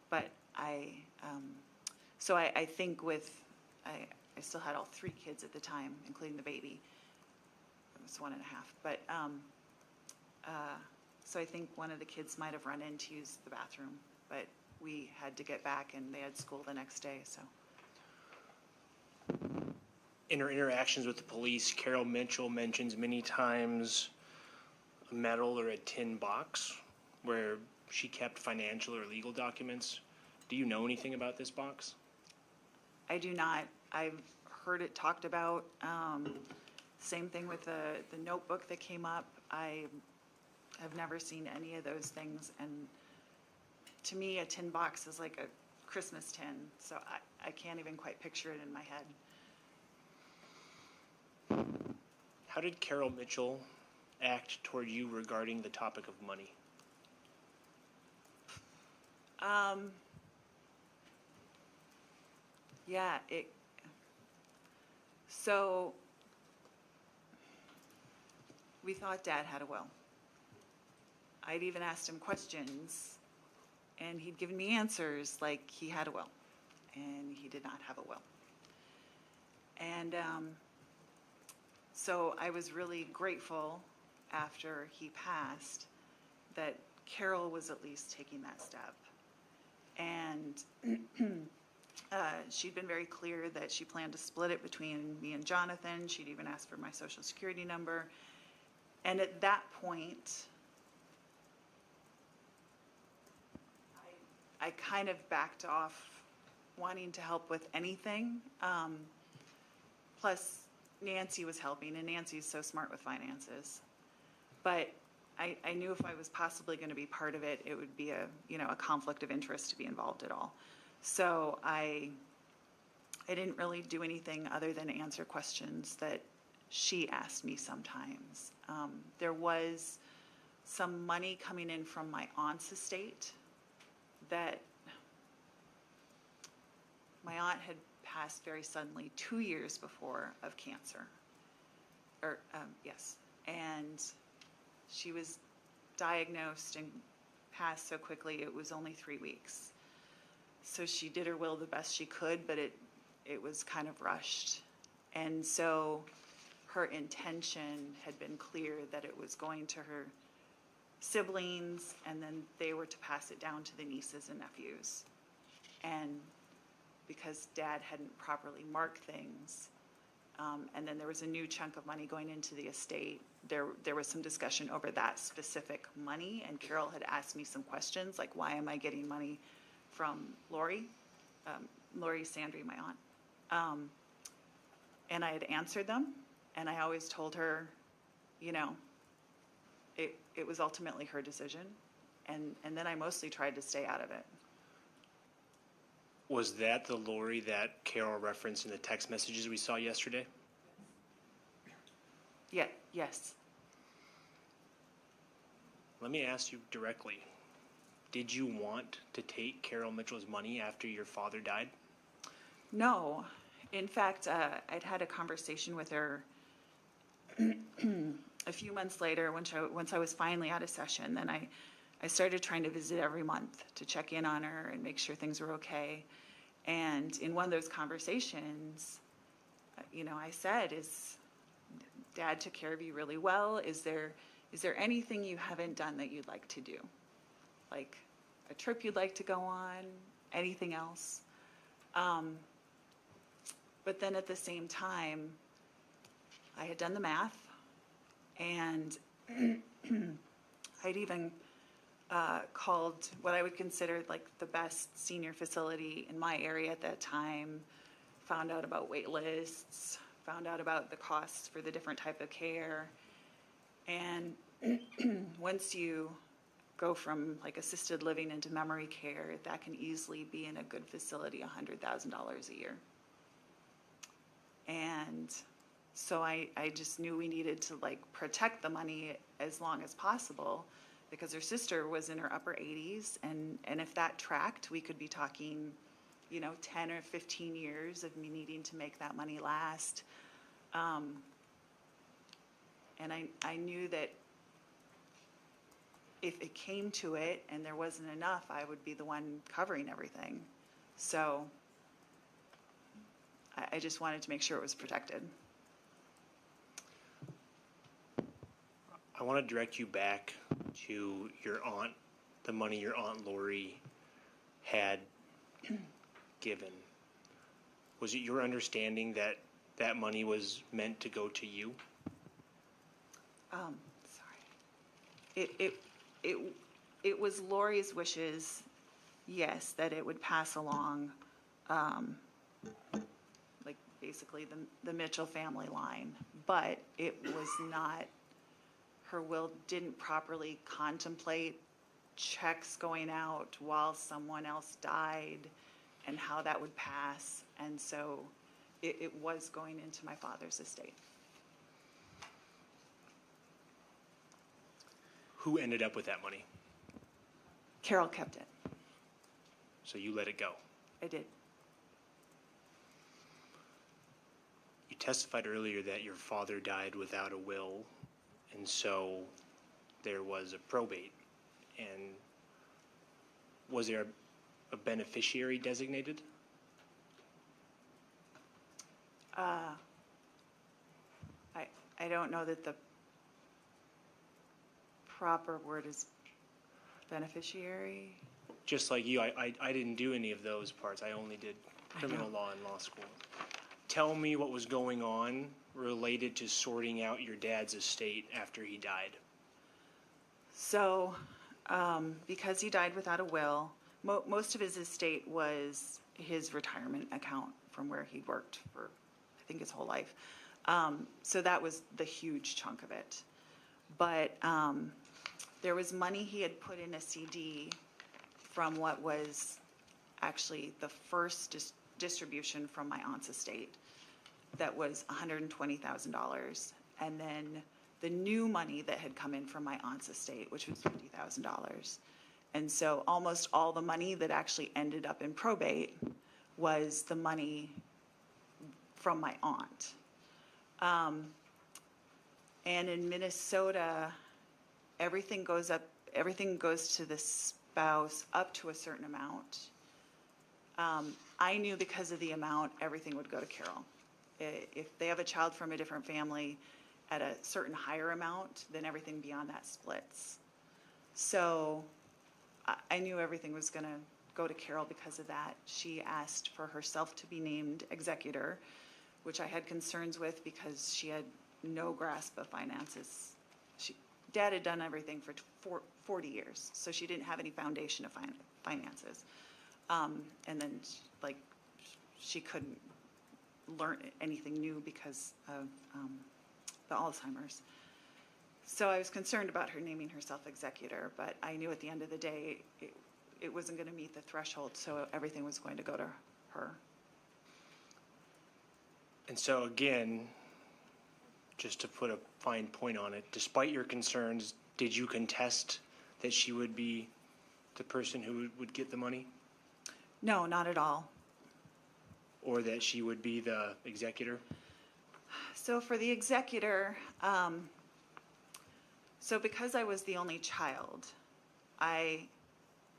But I think I still had all three kids at the time, including the baby. It was 1.5. But so I think one of the kids might have run in to use the bathroom, but we had to get back, and they had school the next day, so. In her interactions with the police, Carol Mitchell mentions many times a metal or a tin box where she kept financial or legal documents. Do you know anything about this box? I do not. I've heard it talked about. Same thing with the notebook that came up. I have never seen any of those things, and to me, a tin box is like a Christmas tin, so I can't even quite picture it in my head. How did Carol Mitchell act toward you regarding the topic of money? Yeah, so we thought Dad had a will. I'd even asked him questions, and he'd given me answers like he had a will, and he did not have a will. And so I was really grateful after he passed that Carol was at least taking that step. And she'd been very clear that she planned to split it between me and Jonathan. She'd even asked for my social security number. And at that point, I kind of backed off wanting to help with anything. Plus, Nancy was helping, and Nancy's so smart with finances. But I knew if I was possibly going to be part of it, it would be a conflict of interest to be involved at all. So I didn't really do anything other than answer questions that she asked me sometimes. There was some money coming in from my aunt's estate that my aunt had passed very suddenly 2 years before of cancer. Yes. And she was diagnosed and passed so quickly, it was only 3 weeks. So she did her will the best she could, but it was kind of rushed. And so her intention had been clear that it was going to her siblings, and then they were to pass it down to the nieces and nephews. And because Dad hadn't properly marked things, and then there was a new chunk of money going into the estate, there was some discussion over that specific money, and Carol had asked me some questions, like, why am I getting money from Lori Sandry, my aunt? And I had answered them, and I always told her, it was ultimately her decision, and then I mostly tried to stay out of it. Was that the Lori that Carol referenced in the text messages we saw yesterday? Yeah, yes. Let me ask you directly. Did you want to take Carol Mitchell's money after your father died? No. In fact, I'd had a conversation with her a few months later once I was finally out of session. Then I started trying to visit every month to check in on her and make sure things were okay. And in one of those conversations, I said, Dad took care of you really well. Is there anything you haven't done that you'd like to do? Like a trip you'd like to go on? Anything else? But then at the same time, I had done the math, and I'd even called what I would consider like the best senior facility in my area at that time, found out about wait lists, found out about the costs for the different type of care. And once you go from like assisted living into memory care, that can easily be in a good facility $100,000 a year. And so I just knew we needed to like protect the money as long as possible, because her sister was in her upper 80s, and if that tracked, we could be talking, 10 or 15 years of me needing to make that money last. And I knew that if it came to it and there wasn't enough, I would be the one covering everything. So I just wanted to make sure it was protected. I want to direct you back to your aunt, the money your Aunt Lori had given. Was it your understanding that that money was meant to go to you? Sorry. It was Lori's wishes, yes, that it would pass along, like basically the Mitchell family line, but it was not, her will didn't properly contemplate checks going out while someone else died and how that would pass. And so it was going into my father's estate. Who ended up with that money? Carol kept it. So you let it go. I did. You testified earlier that your father died without a will, and so there was a probate. And was there a beneficiary designated? I don't know that the proper word is beneficiary. Just like you, I didn't do any of those parts. I only did criminal law in law school. Tell me what was going on related to sorting out your dad's estate after he died. So, because he died without a will, most of his estate was his retirement account from where he worked for, I think, his whole life. So that was the huge chunk of it. But there was money he had put in a CD from what was actually the first distribution from my aunt's estate that was $120,000. And then the new money that had come in from my aunt's estate, which was $50,000. And so almost all the money that actually ended up in probate was the money from my aunt. And in Minnesota, everything goes to the spouse up to a certain amount. I knew because of the amount, everything would go to Carol. If they have a child from a different family at a certain higher amount, then everything beyond that splits. So I knew everything was going to go to Carol because of that. She asked for herself to be named executor, which I had concerns with because she had no grasp of finances. Dad had done everything for 40 years, so she didn't have any foundation of finances. And then, she couldn't learn anything new because of the Alzheimer's. So I was concerned about her naming herself executor, but I knew at the end of the day it wasn't going to meet the threshold, so everything was going to go to her. And so again, just to put a fine point on it, despite your concerns, did you contest that she would be the person who would get the money? No, not at all. Or that she would be the executor? So for the executor, so because I was the only child, I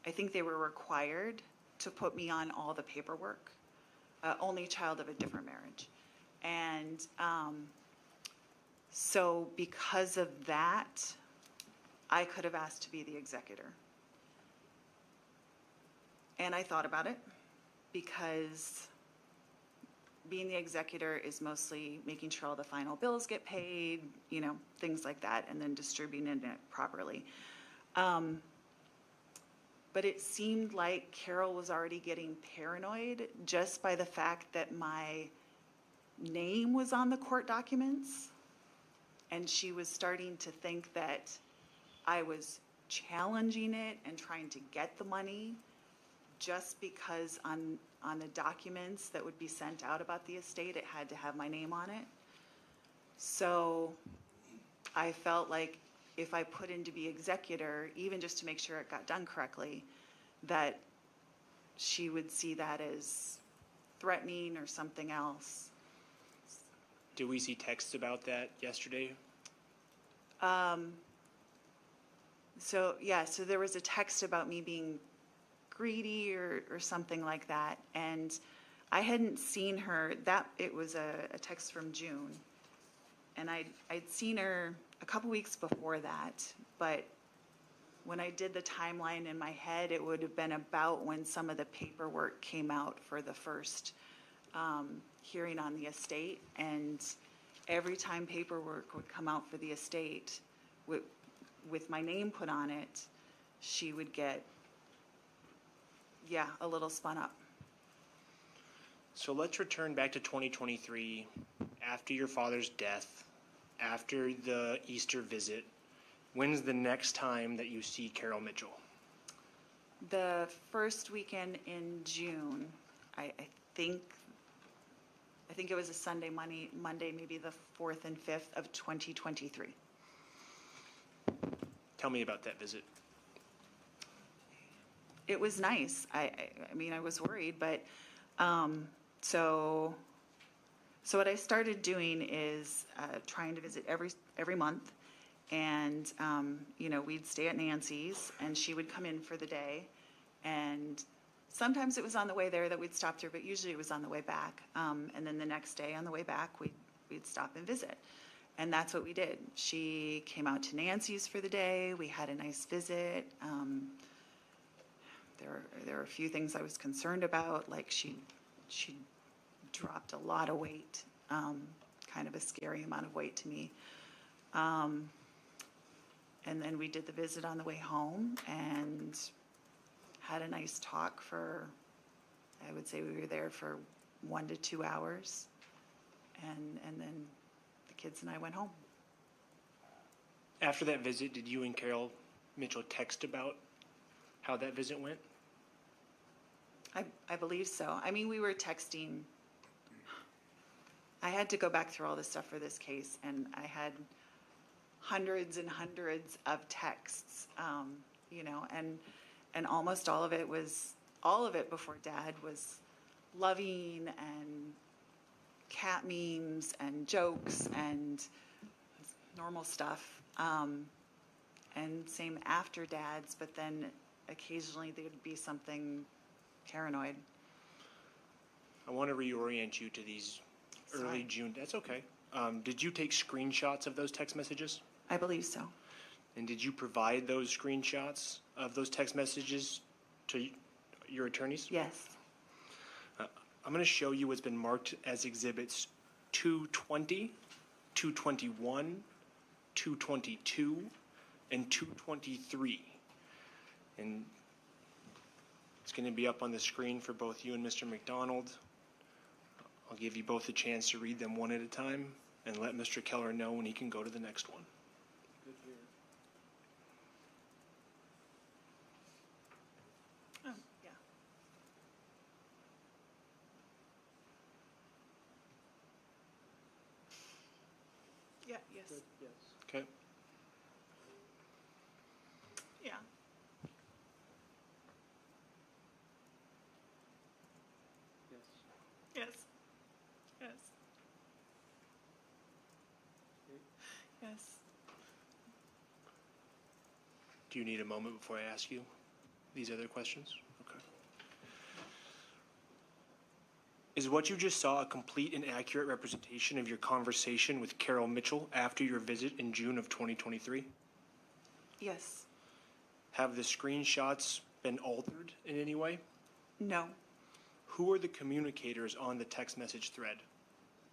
think they were required to put me on all the paperwork, only child of a different marriage. And so because of that, I could have asked to be the executor. And I thought about it because being the executor is mostly making sure all the final bills get paid, things like that, and then distributing it properly. But it seemed like Carol was already getting paranoid just by the fact that my name was on the court documents. And she was starting to think that I was challenging it and trying to get the money just because on the documents that would be sent out about the estate, it had to have my name on it. So I felt like if I put in to be executor, even just to make sure it got done correctly, that she would see that as threatening or something else. Did we see texts about that yesterday? So there was a text about me being greedy or something like that. And I hadn't seen her, it was a text from June. And I'd seen her a couple weeks before that, but when I did the timeline in my head, it would have been about when some of the paperwork came out for the first hearing on the estate. And every time paperwork would come out for the estate with my name put on it, she would get, a little spun up. So let's return back to 2023, after your father's death, after the Easter visit. When's the next time that you see Carol Mitchell? The first weekend in June, I think it was a Sunday, Monday, maybe the 4th and 5th of 2023. Tell me about that visit. It was nice. I mean, I was worried, but so what I started doing is trying to visit every month, and we'd stay at Nancy's, and she would come in for the day, and sometimes it was on the way there that we'd stop through, but usually it was on the way back. And then the next day on the way back, we'd stop and visit. And that's what we did. She came out to Nancy's for the day. We had a nice visit. There were a few things I was concerned about, like she dropped a lot of weight, kind of a scary amount of weight to me. And then we did the visit on the way home and had a nice talk for, I would say we were there for 1 to 2 hours. And then the kids and I went home. After that visit, did you and Carol Mitchell text about how that visit went? I believe so. I mean, we were texting. I had to go back through all this stuff for this case, and I had hundreds and hundreds of texts, and almost all of it before Dad was loving and cat memes and jokes and normal stuff. And same after Dad's, but then occasionally there'd be something paranoid. I want to reorient you to these early Sorry. June. That's okay. Did you take screenshots of those text messages? I believe so. And did you provide those screenshots of those text messages to your attorneys? Yes. I'm going to show you what's been marked as exhibits 220, 221, 222, and 223. And it's going to be up on the screen for both you and Mr. McDonald. I'll give you both a chance to read them one at a time and let Mr. Keller know when he can go to the next one. Oh, yeah. Yeah, yes. Okay? Yeah. Yes. Yes. Yes. Do you need a moment before I ask you these other questions? Okay. Is what you just saw a complete and accurate representation of your conversation with Carol Mitchell after your visit in June of 2023? Yes. Have the screenshots been altered in any way? No. Who are the communicators on the text message thread?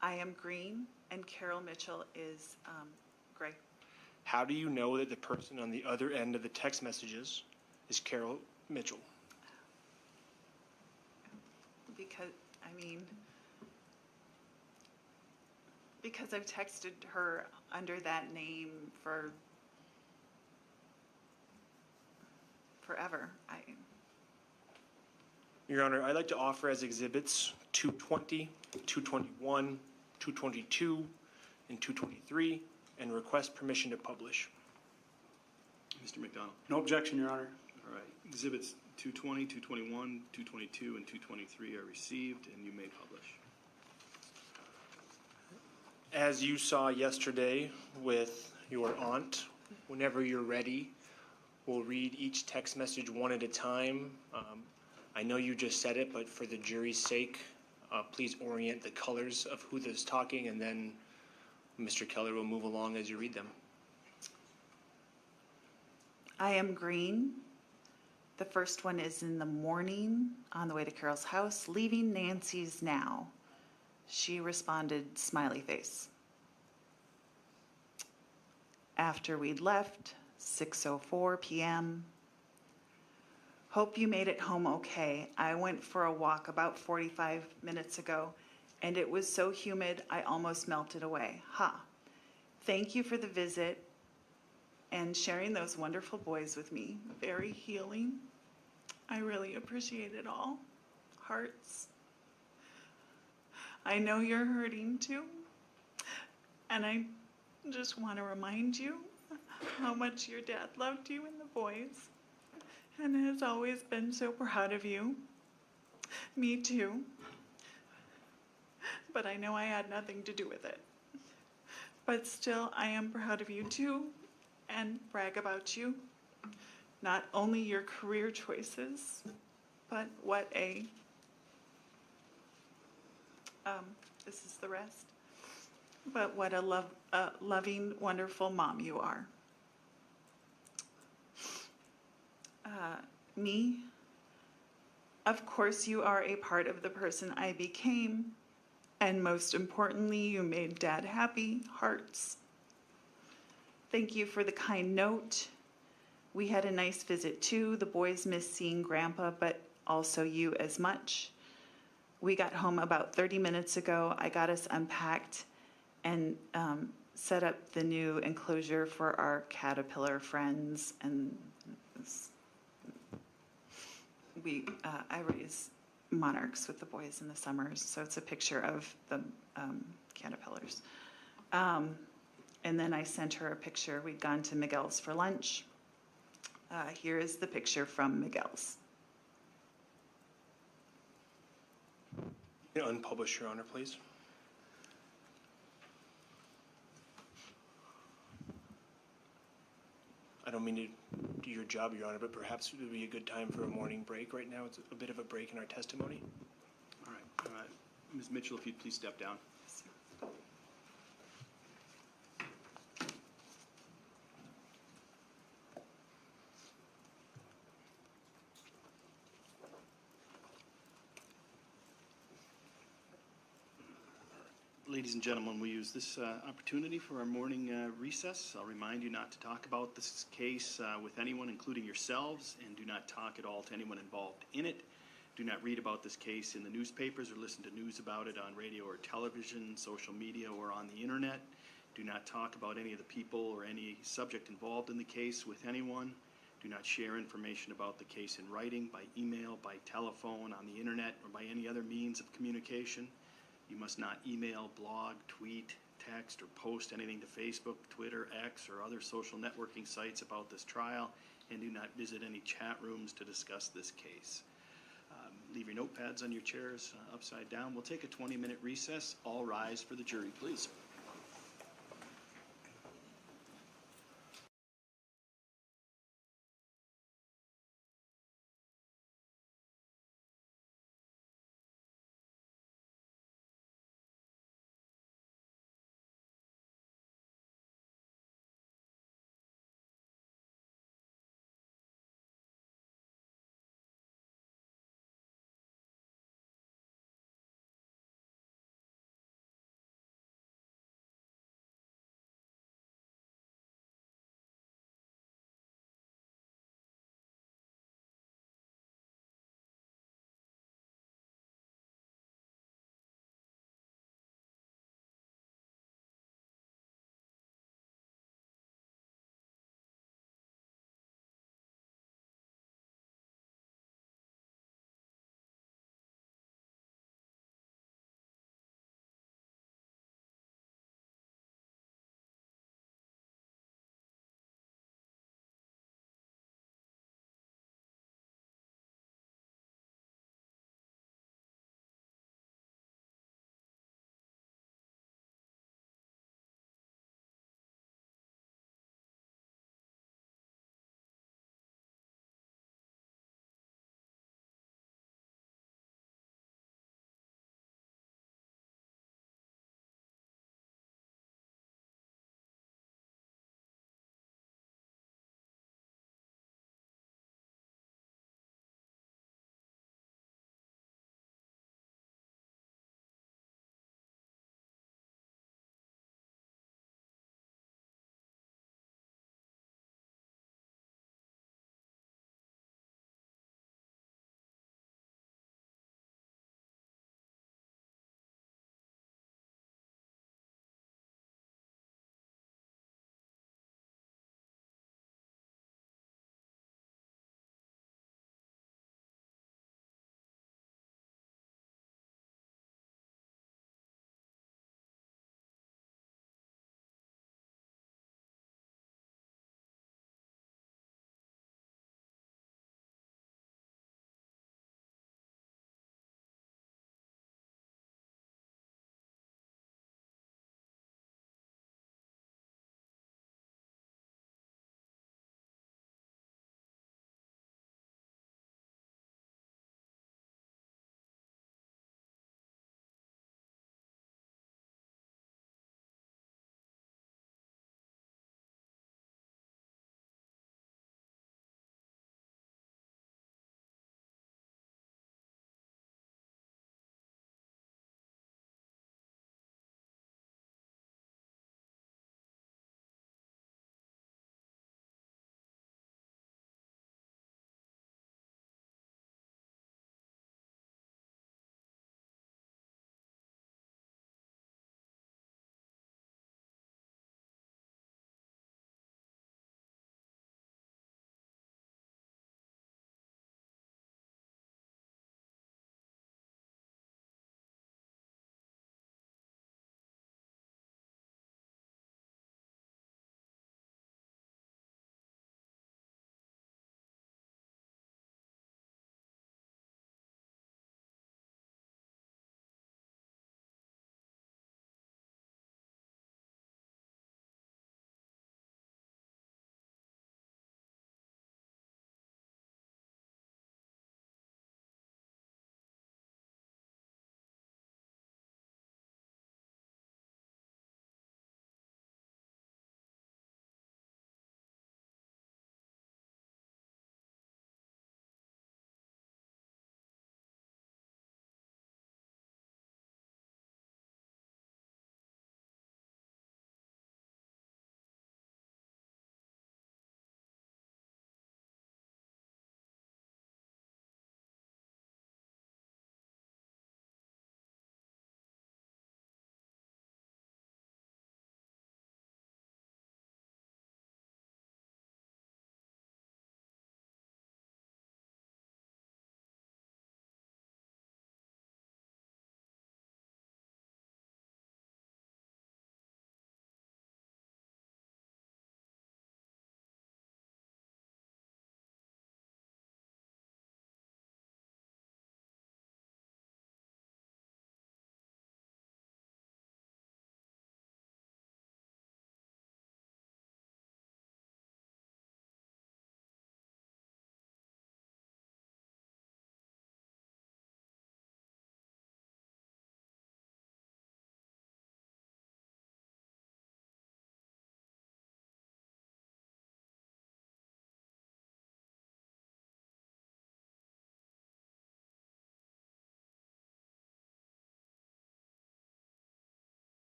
I am green and Carol Mitchell is gray. How do you know that the person on the other end of the text messages is Carol Mitchell? Because I've texted her under that name for forever. Your Honor, I'd like to offer as exhibits 220, 221, 222, and 223, and request permission to publish. Mr. McDonald. No objection, Your Honor. All right. Exhibits 220, 221, 222, and 223 are received, and you may publish. As you saw yesterday with your aunt, whenever you're ready, we'll read each text message one at a time. I know you just said it, but for the jury's sake, please orient the colors of who is talking, and then Mr. Keller will move along as you read them. I am green. The first one is in the morning on the way to Carol's house, leaving Nancy's now. She responded, smiley face. After we'd left, 6:04 p.m., Hope you made it home okay. I went for a walk about 45 minutes ago, and it was so humid I almost melted away. Ha. Thank you for the visit and sharing those wonderful boys with me. Very healing. I really appreciate it all. Hearts. I know you're hurting too, and I just want to remind you how much your dad loved you and the boys, and has always been so proud of you. Me too. But I know I had nothing to do with it. But still, I am proud of you too, and brag about you. Not only your career choices, but what a, this is the rest, but what a loving, wonderful mom you are. Me, of course you are a part of the person I became, and most importantly, you made Dad happy. Hearts. Thank you for the kind note. We had a nice visit too. The boys missed seeing Grandpa, but also you as much. We got home about 30 minutes ago. I got us unpacked and set up the new enclosure for our caterpillar friends, and I raise monarchs with the boys in the summers, so it's a picture of the caterpillars. And then I sent her a picture. We'd gone to Miguel's for lunch. Here is the picture from Miguel's. You can unpublish, Your Honor, please. I don't mean to do your job, Your Honor, but perhaps it would be a good time for a morning break right now. It's a bit of a break in our testimony. All right. Ms. Mitchell, if you'd please step down. Ladies and gentlemen, we use this opportunity for our morning recess. I'll remind you not to talk about this case with anyone, including yourselves, and do not talk at all to anyone involved in it. Do not read about this case in the newspapers or listen to news about it on radio or television, social media, or on the internet. Do not talk about any of the people or any subject involved in the case with anyone. Do not share information about the case in writing, by email, by telephone, on the internet, or by any other means of communication. You must not email, blog, tweet, text, or post anything to Facebook, Twitter, X, or other social networking sites about this trial, and do not visit any chat rooms to discuss this case. Leave your notepads on your chairs upside down. We'll take a 20-minute recess. All rise for the jury, please.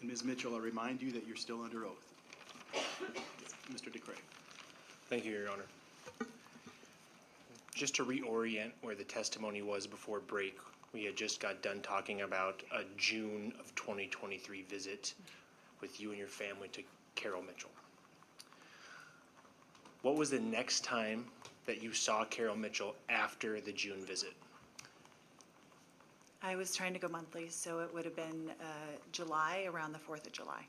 And Ms. Mitchell, I remind you that you're still under oath. Mr. DeCray. Thank you, Your Honor. Just to reorient where the testimony was before break, we had just got done talking about a June of 2023 visit with you and your family to Carol Mitchell. What was the next time that you saw Carol Mitchell after the June visit? I was trying to go monthly, so it would have been July, around the 4th of July.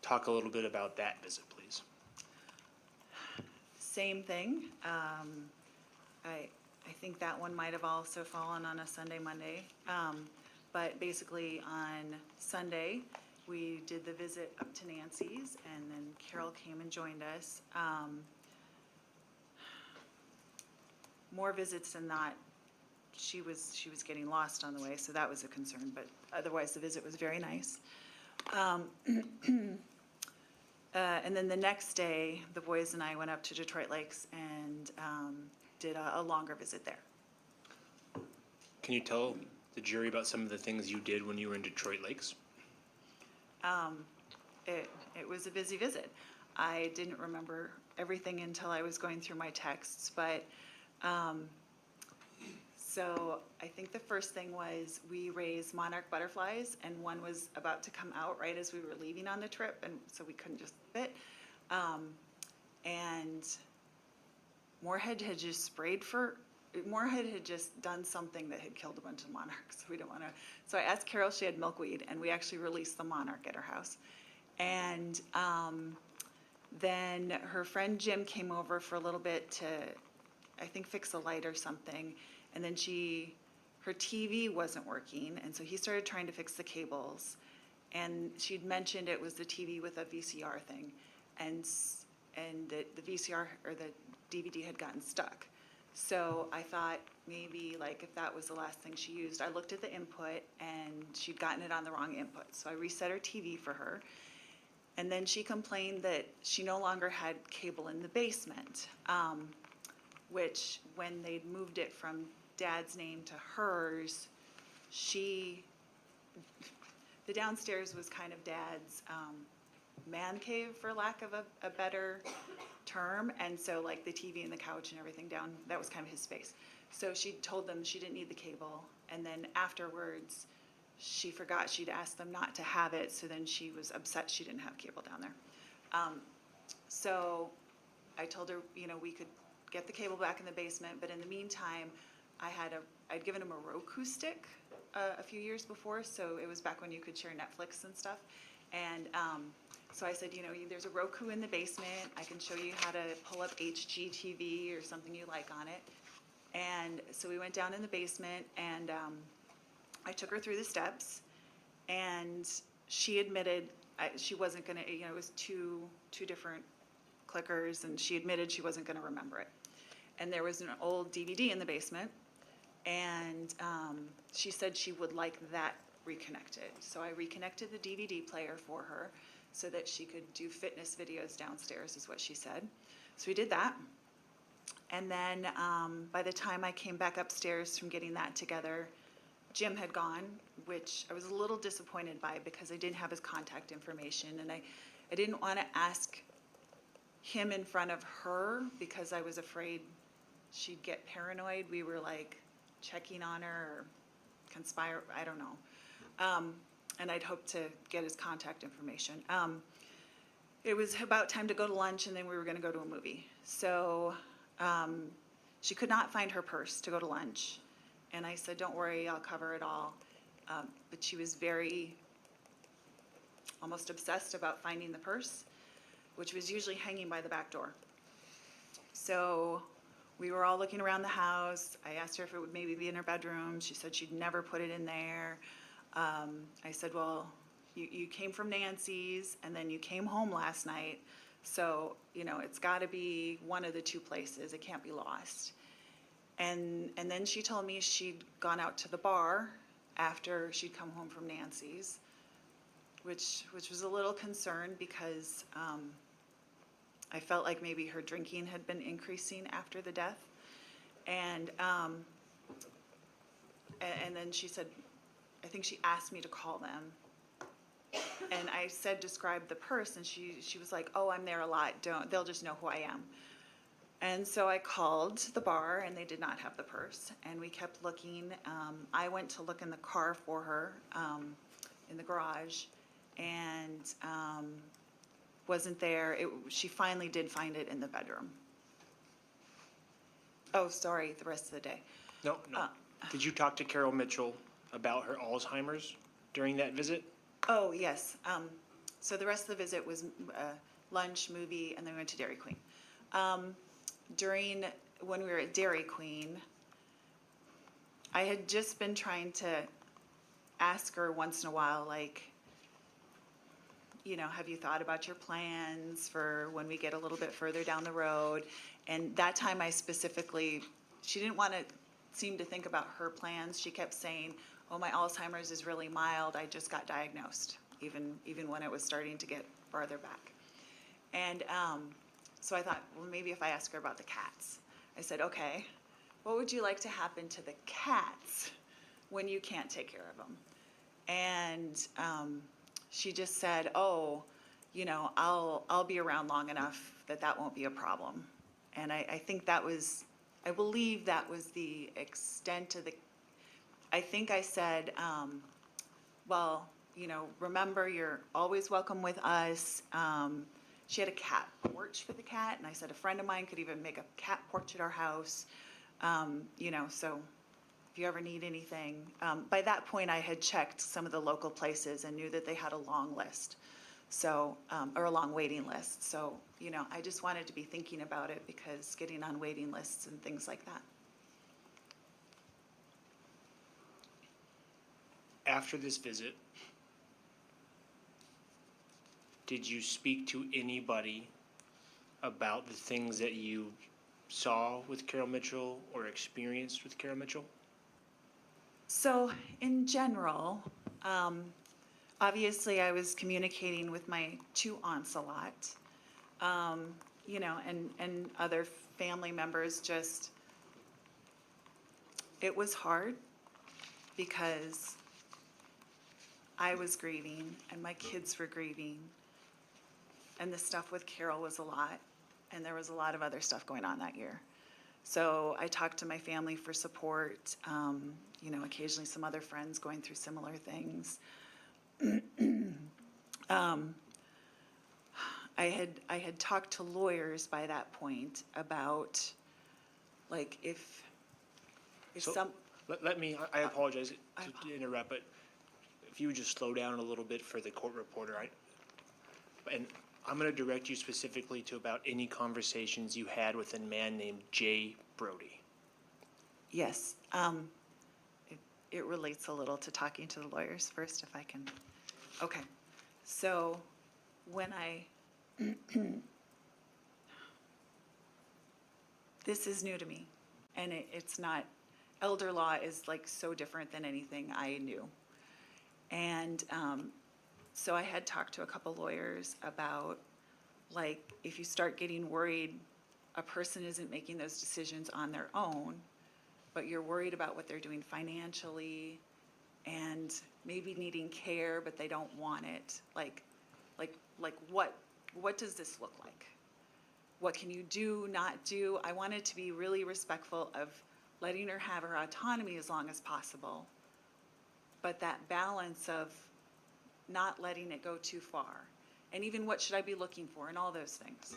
Talk a little bit about that visit, please. Same thing. I think that one might have also fallen on a Sunday, Monday. But basically on Sunday, we did the visit up to Nancy's, and then Carol came and joined us. More visits than not, she was getting lost on the way, so that was a concern, but otherwise the visit was very nice. And then the next day, the boys and I went up to Detroit Lakes and did a longer visit there. Can you tell the jury about some of the things you did when you were in Detroit Lakes? It was a busy visit. I didn't remember everything until I was going through my texts, but so I think the first thing was we raised monarch butterflies, and one was about to come out right as we were leaving on the trip, and so we couldn't just leave it. And Moorhead had just Moorhead had just done something that had killed a bunch of monarchs. So we don't want to. So I asked Carol if she had milkweed, and we actually released the monarch at her house. And then her friend Jim came over for a little bit to, I think, fix a light or something. And then her TV wasn't working, and so he started trying to fix the cables. And she'd mentioned it was the TV with a VCR thing, and the VCR or the DVD had gotten stuck. So I thought maybe like if that was the last thing she used, I looked at the input and she'd gotten it on the wrong input. So I reset her TV for her. And then she complained that she no longer had cable in the basement, which when they'd moved it from Dad's name to hers, the downstairs was kind of Dad's man cave, for lack of a better term. And so like the TV and the couch and everything down, that was kind of his space. So she told them she didn't need the cable. And then afterwards, she forgot she'd asked them not to have it. So then she was upset she didn't have cable down there. So I told her, we could get the cable back in the basement. But in the meantime, I'd given him a Roku stick a few years before. So it was back when you could share Netflix and stuff. And so I said, there's a Roku in the basement. I can show you how to pull up HGTV or something you like on it. And so we went down in the basement, and I took her through the steps, and she admitted she wasn't going to, it was two different clickers, and she admitted she wasn't going to remember it. And there was an old DVD in the basement, and she said she would like that reconnected. So I reconnected the DVD player for her so that she could do fitness videos downstairs, is what she said. So we did that. And then by the time I came back upstairs from getting that together, Jim had gone, which I was a little disappointed by because I didn't have his contact information. And I didn't want to ask him in front of her because I was afraid she'd get paranoid. We were like checking on her or conspire, I don't know. And I'd hoped to get his contact information. It was about time to go to lunch, and then we were going to go to a movie. So she could not find her purse to go to lunch. And I said, don't worry, I'll cover it all. But she was almost obsessed about finding the purse, which was usually hanging by the back door. So we were all looking around the house. I asked her if it would maybe be in her bedroom. She said she'd never put it in there. I said, well, you came from Nancy's, and then you came home last night. So, it's got to be one of the two places. It can't be lost. And then she told me she'd gone out to the bar after she'd come home from Nancy's, which was a little concerned because I felt like maybe her drinking had been increasing after the death. And then she said, I think she asked me to call them And I said, describe the purse, and she was like, oh, I'm there a lot, they'll just know who I am. And so I called the bar, and they did not have the purse, and we kept looking. I went to look in the car for her, in the garage, and wasn't there. She finally did find it in the bedroom. Oh, sorry, the rest of the day. No, no. Did you talk to Carol Mitchell about her Alzheimer's during that visit? Oh, yes. So the rest of the visit was lunch, movie, and then we went to Dairy Queen. When we were at Dairy Queen, I had just been trying to ask her once in a while, like, have you thought about your plans for when we get a little bit further down the road? And that time she didn't want to seem to think about her plans. She kept saying, oh, my Alzheimer's is really mild. I just got diagnosed, even when it was starting to get farther back. And so I thought, well, maybe if I ask her about the cats. I said, okay, what would you like to happen to the cats when you can't take care of them? And she just said, oh, I'll be around long enough that won't be a problem. And I believe that was the extent of I think I said, well, remember, you're always welcome with us. She had a cat porch for the cat, and I said a friend of mine could even make a cat porch at our house. So if you ever need anything. By that point, I had checked some of the local places and knew that they had a long list, or a long waiting list. So, I just wanted to be thinking about it because getting on waiting lists and things like that. After this visit, did you speak to anybody about the things that you saw with Carol Mitchell or experienced with Carol Mitchell? So in general, obviously I was communicating with my two aunts a lot, and other family members. It was hard because I was grieving and my kids were grieving, and the stuff with Carol was a lot, and there was a lot of other stuff going on that year. So I talked to my family for support, occasionally some other friends going through similar things. I had talked to lawyers by that point about, like, if So, some. I apologize to interrupt, but if you would just slow down a little bit for the court reporter. And I'm going to direct you specifically to about any conversations you had with a man named Jay Brody. Yes, it relates a little to talking to the lawyers first, if I can. Okay, so when this is new to me, and it's not, elder law is like so different than anything I knew. And so I had talked to a couple lawyers about, like, if you start getting worried, a person isn't making those decisions on their own, but you're worried about what they're doing financially and maybe needing care, but they don't want it. Like what does this look like? What can you do, not do? I wanted to be really respectful of letting her have her autonomy as long as possible, but that balance of not letting it go too far. And even what should I be looking for and all those things.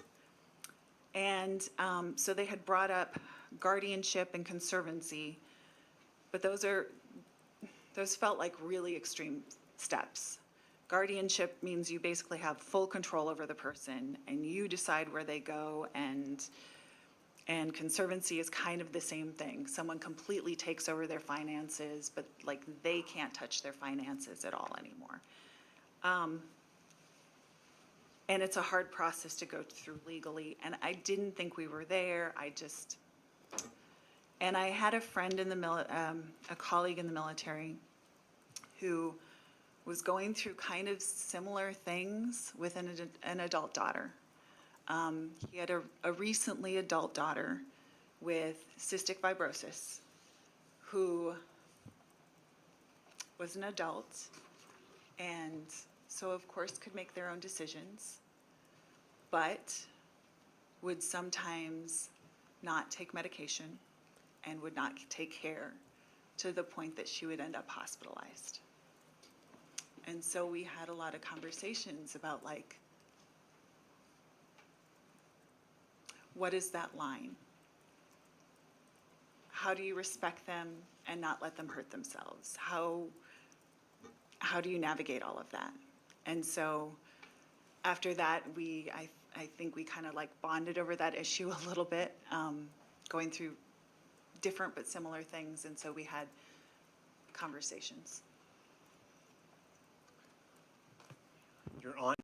And so they had brought up guardianship and conservancy, but those felt like really extreme steps. Guardianship means you basically have full control over the person and you decide where they go, and conservancy is kind of the same thing. Someone completely takes over their finances, but like they can't touch their finances at all anymore. And it's a hard process to go through legally, and I didn't think we were there. And I had a friend in a colleague in the military who was going through kind of similar things with an adult daughter. He had a recently adult daughter with cystic fibrosis who was an adult and so of course could make their own decisions, but would sometimes not take medication and would not take care to the point that she would end up hospitalized. And so we had a lot of conversations about, like, what is that line? How do you respect them and not let them hurt themselves? How do you navigate all of that? And so after that, I think we kind of like bonded over that issue a little bit, going through different but similar things, and so we had conversations. You're on.